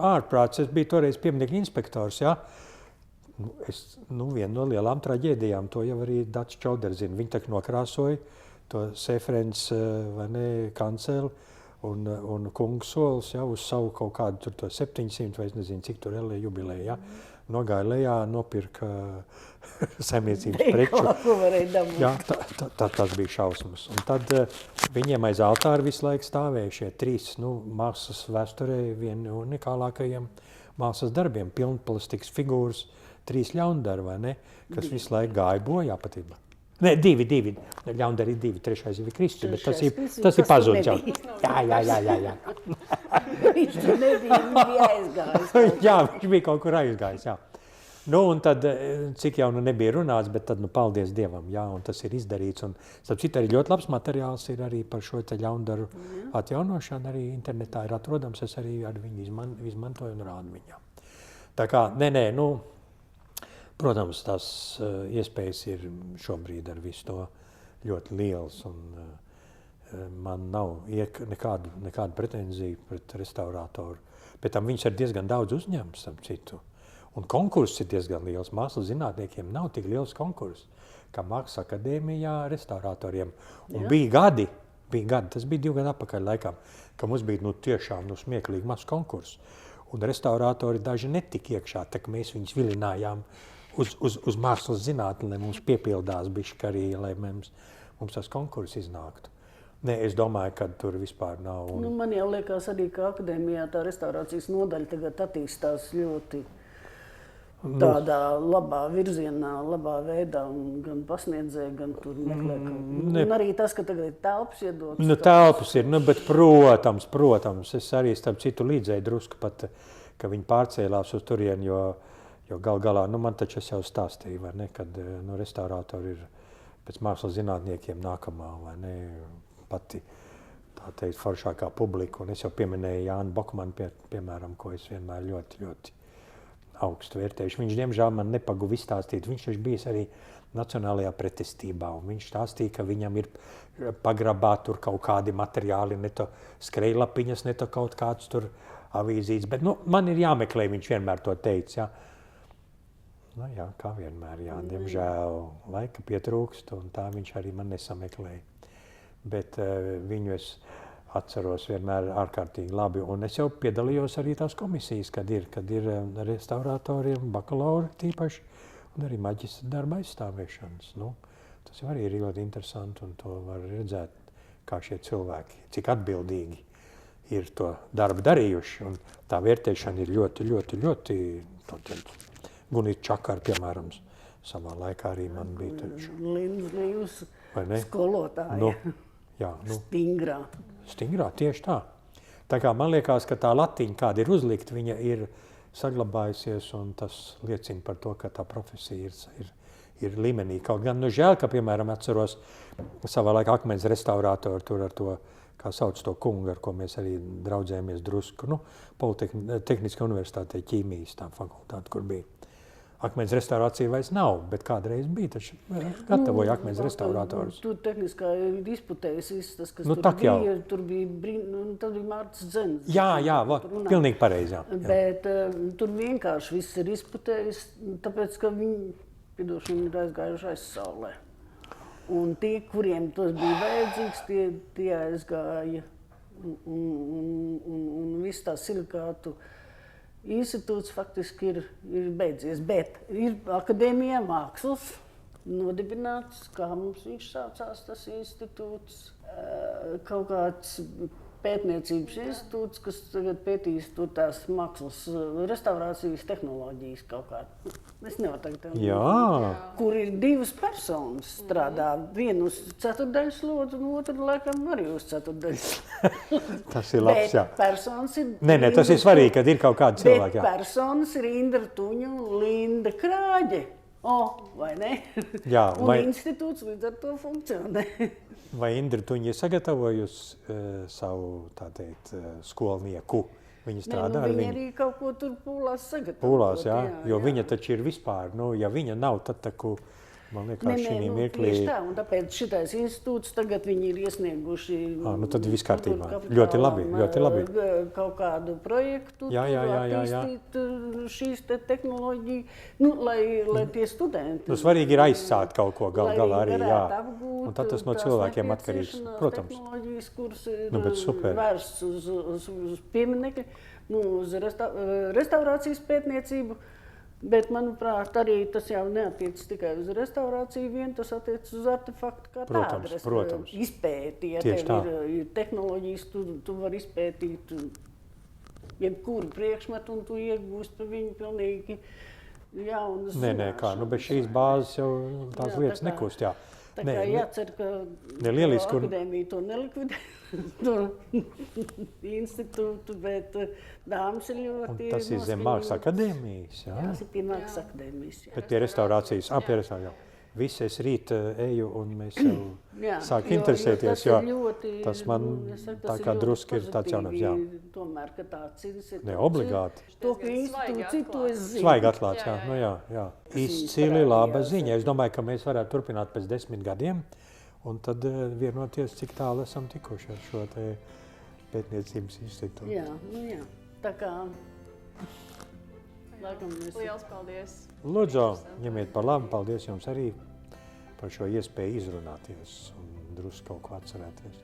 B: ārprāts. Es biju toreiz pieminekļu inspektors, jā. Viena no lielām traģēdijām, to jau arī Dats Čauders zina, viņi tak nokrāsoja to Sefrens, vai ne, kanceli, un Kungsols, ja, uz savu kaut kādu tur to 700, vai es nezinu, cik tur jubilēja, ja, nogāja lejā, nopirka saimniecības preču.
A: Ko varēja dabūt.
B: Jā, tas bija šausmas. Un tad viņiem aiz altāra visu laiku stāvēja šie 3, mākslas vēsturē vieni unikālākajiem mākslas darbiem, pilnplastikas figūras, 3 ļaundari, vai ne, kas visu laiku gāja bojā patībā. Nē, 2. Ļaundari ir 2, 3. ir Kristus, bet tas ir pazudis jau. Jā.
A: Viņš tur nebija, viņš bija aizgājis.
B: Jā, viņš bija kaut kur aizgājis, jā. Un tad, cik jau nebija runāts, bet tad, paldies Dievam, jā, un tas ir izdarīts. Un, starp citu, arī ļoti labs materiāls ir arī par šo te ļaundaru atjaunošanu, arī internetā ir atrodams, es arī ar viņu izmantoju un rādu viņam. Tā kā, protams, tās iespējas ir šobrīd ar visu to ļoti liels, un man nav nekādu pretenziju pret restaurātoru. Pēc tam viņš ir diezgan daudz uzņēmums, starp citu. Un konkurss ir diezgan liels. Mākslas zinātniekiem nav tik liels konkurss, kā Mākslas akadēmijā restaurātoriem. Un bija gadi, tas bija 2 gadu atpakaļ laikam, ka mums bija tiešām smieklīgi mazs konkurss. Un restaurātori daži netika iekšā, tā ka mēs viņus vilinājām uz mākslas zinātni, lai mums piepildās bišķi arī, lai mums tas konkurss iznāktu. Nē, es domāju, ka tur vispār nav.
A: Man jau liekas arī, ka akadēmijā tā restaurācijas nodaļa tagad attīstās ļoti tādā labā virzienā, labā veidā, un gan pasniedzēja, gan tur meklē. Un arī tas, ka tagad ir telpas iedots.
B: Telpas ir, bet protams, es arī starp citu līdzēju drusku pat, ka viņi pārcēlās uz turien, jo gal galā, man taču es jau stāstīju, vai ne, kad restaurātori ir pēc mākslas zinātniekiem nākamā, vai ne, pati, tā teikt, foršākā publika. Un es jau pieminēju Jānu Bokmanu, piemēram, ko es vienmēr ļoti, ļoti augstu vērtējuši. Viņš, diemžēl, man nepaguva izstāstīt. Viņš taču bijis arī Nacionālajā pretestībā, un viņš stāstīja, ka viņam ir pagrabā tur kaut kādi materiāli, ne to skrejlapiņas, ne to kaut kāds tur avīzīts, bet, nu, man ir jāmeklē, viņš vienmēr to teica, jā. Nu, jā, kā vienmēr, jā, diemžēl laika pietrūkst, un tā viņš arī man nesameklēja. Bet viņu es atceros vienmēr ārkārtīgi labi, un es jau piedalījos arī tās komisijas, kad ir restauratoriem, bakalauri tīpaši, un arī maģistra darba aizstāvēšanas. Nu, tas jau arī ir ļoti interesanti, un to var redzēt, kā šie cilvēki, cik atbildīgi ir to darbu darījuši, un tā vērtēšana ir ļoti, ļoti, ļoti, Gunita Čakara, piemēram, savā laikā arī man bija taču.
A: Līdz skolotāja.
B: Jā,
A: Stingrā.
B: Stingrā, tieši tā. Tā kā man liekas, ka tā latiņa, kāda ir uzlikta, viņa ir saglabājusies, un tas liecina par to, ka tā profesija ir līmenī. Kaut gan, nu, žēl, ka, piemēram, atceros savā laikā akmens restaurātoru tur ar to, kā sauc to kungu, ar ko mēs arī draudzējamies drusku, nu, Politehniskā universitātē ķīmijas tā fakultāte, kur bija. Akmens restaurācija vairs nav, bet kādreiz bija, taču gatavoja akmens restaurātorus.
A: Tur tehniskā disputējas viss tas, kas tur bija, tas bija Mārts Dzens.
B: Jā, pilnīgi pareizi, jā.
A: Bet tur vienkārši viss ir disputējis, tāpēc, ka viņi, piedošana, ir aizgājuši aizsaulē. Un tie, kuriem tas bija vajadzīgs, tie aizgāja. Un viss tā silikātu institūts faktiski ir beidzies, bet ir akadēmijā mākslas nodibināts, kā mums viņš saucās, tas institūts, kaut kāds pētniecības institūts, kas tagad pētīs tur tās mākslas restaurācijas tehnoloģijas kaut kā. Es nevaru tagad tev, kur ir divas personas strādā, vienu uz ceturdaļas lodzi, un otru laikam arī uz ceturdaļas.
B: Tas ir labs, jā.
A: Bet personas ir...
B: Nē, tas ir svarīgi, kad ir kaut kādi cilvēki, jā.
A: Bet personas ir Indra Tuņa un Linda Krāģe. Vai ne?
B: Jā,
A: un institūts līdz ar to funkcionē.
B: Vai Indra Tuņa ir sagatavojusi savu, tā teikt, skolnieku? Viņa strādā ar viņu?
A: Viņa arī kaut ko tur pūlās sagatavot.
B: Pūlās, jā, jo viņa taču ir vispār, ja viņa nav, tad taku, man liekas, šī mirklī...
A: Tieši tā, un tāpēc šitais institūts tagad viņi ir iesnieguši...
B: tad viss kārtībā. Ļoti labi, ļoti labi.
A: Kaut kādu projektu, attīstīt šīs te tehnoloģiju, lai tie studenti...
B: Svarīgi ir aizsākt kaut ko galā arī, jā. Un tad tas no cilvēkiem atkarīgs, protams.
A: Tehnoloģijas, kuras ir vērsts uz pieminekļu, uz restaurācijas pētniecību. Bet, manuprāt, arī tas jau neatiecas tikai uz restaurāciju vien, tas attiecas uz artefaktu kā tādu.
B: Protams.
A: Izpēti, ja tev ir tehnoloģijas, tu vari izpētīt jebkuru priekšmetu, un tu iegūst par viņu pilnīgi jaunas zināšanas.
B: Bez šīs bāzes jau tās lietas nekust, jā.
A: Tā kā jācer, ka akadēmija to nelikvidē, to institūtu, bet dāmas ir ļoti...
B: Un tas ir zem Mākslas akadēmijas, jā?
A: Tas ir pie Mākslas akadēmijas, jā.
B: Bet pie restaurācijas, pie restaurācijas, jā. Visi es rīt eju un mēs jau sāk interesēties, jo tas man tā kā druski ir tāds jaunams, jā.
A: Tomēr, ka tāds ir.
B: Ne, obligāti.
A: To, ka institūciju to es zinu.
B: Svaigi atklāts, jā. Izcili laba ziņa. Es domāju, ka mēs varētu turpināt pēc 10 gadiem un tad vienoties, cik tālu esam tikuši ar šo te pētniecības institūtu.
A: Jā. Tā kā...
C: Liels paldies!
B: Lūdzu, ņemiet par labu, paldies jums arī par šo iespēju izrunāties un drusku kaut ko atcerēties.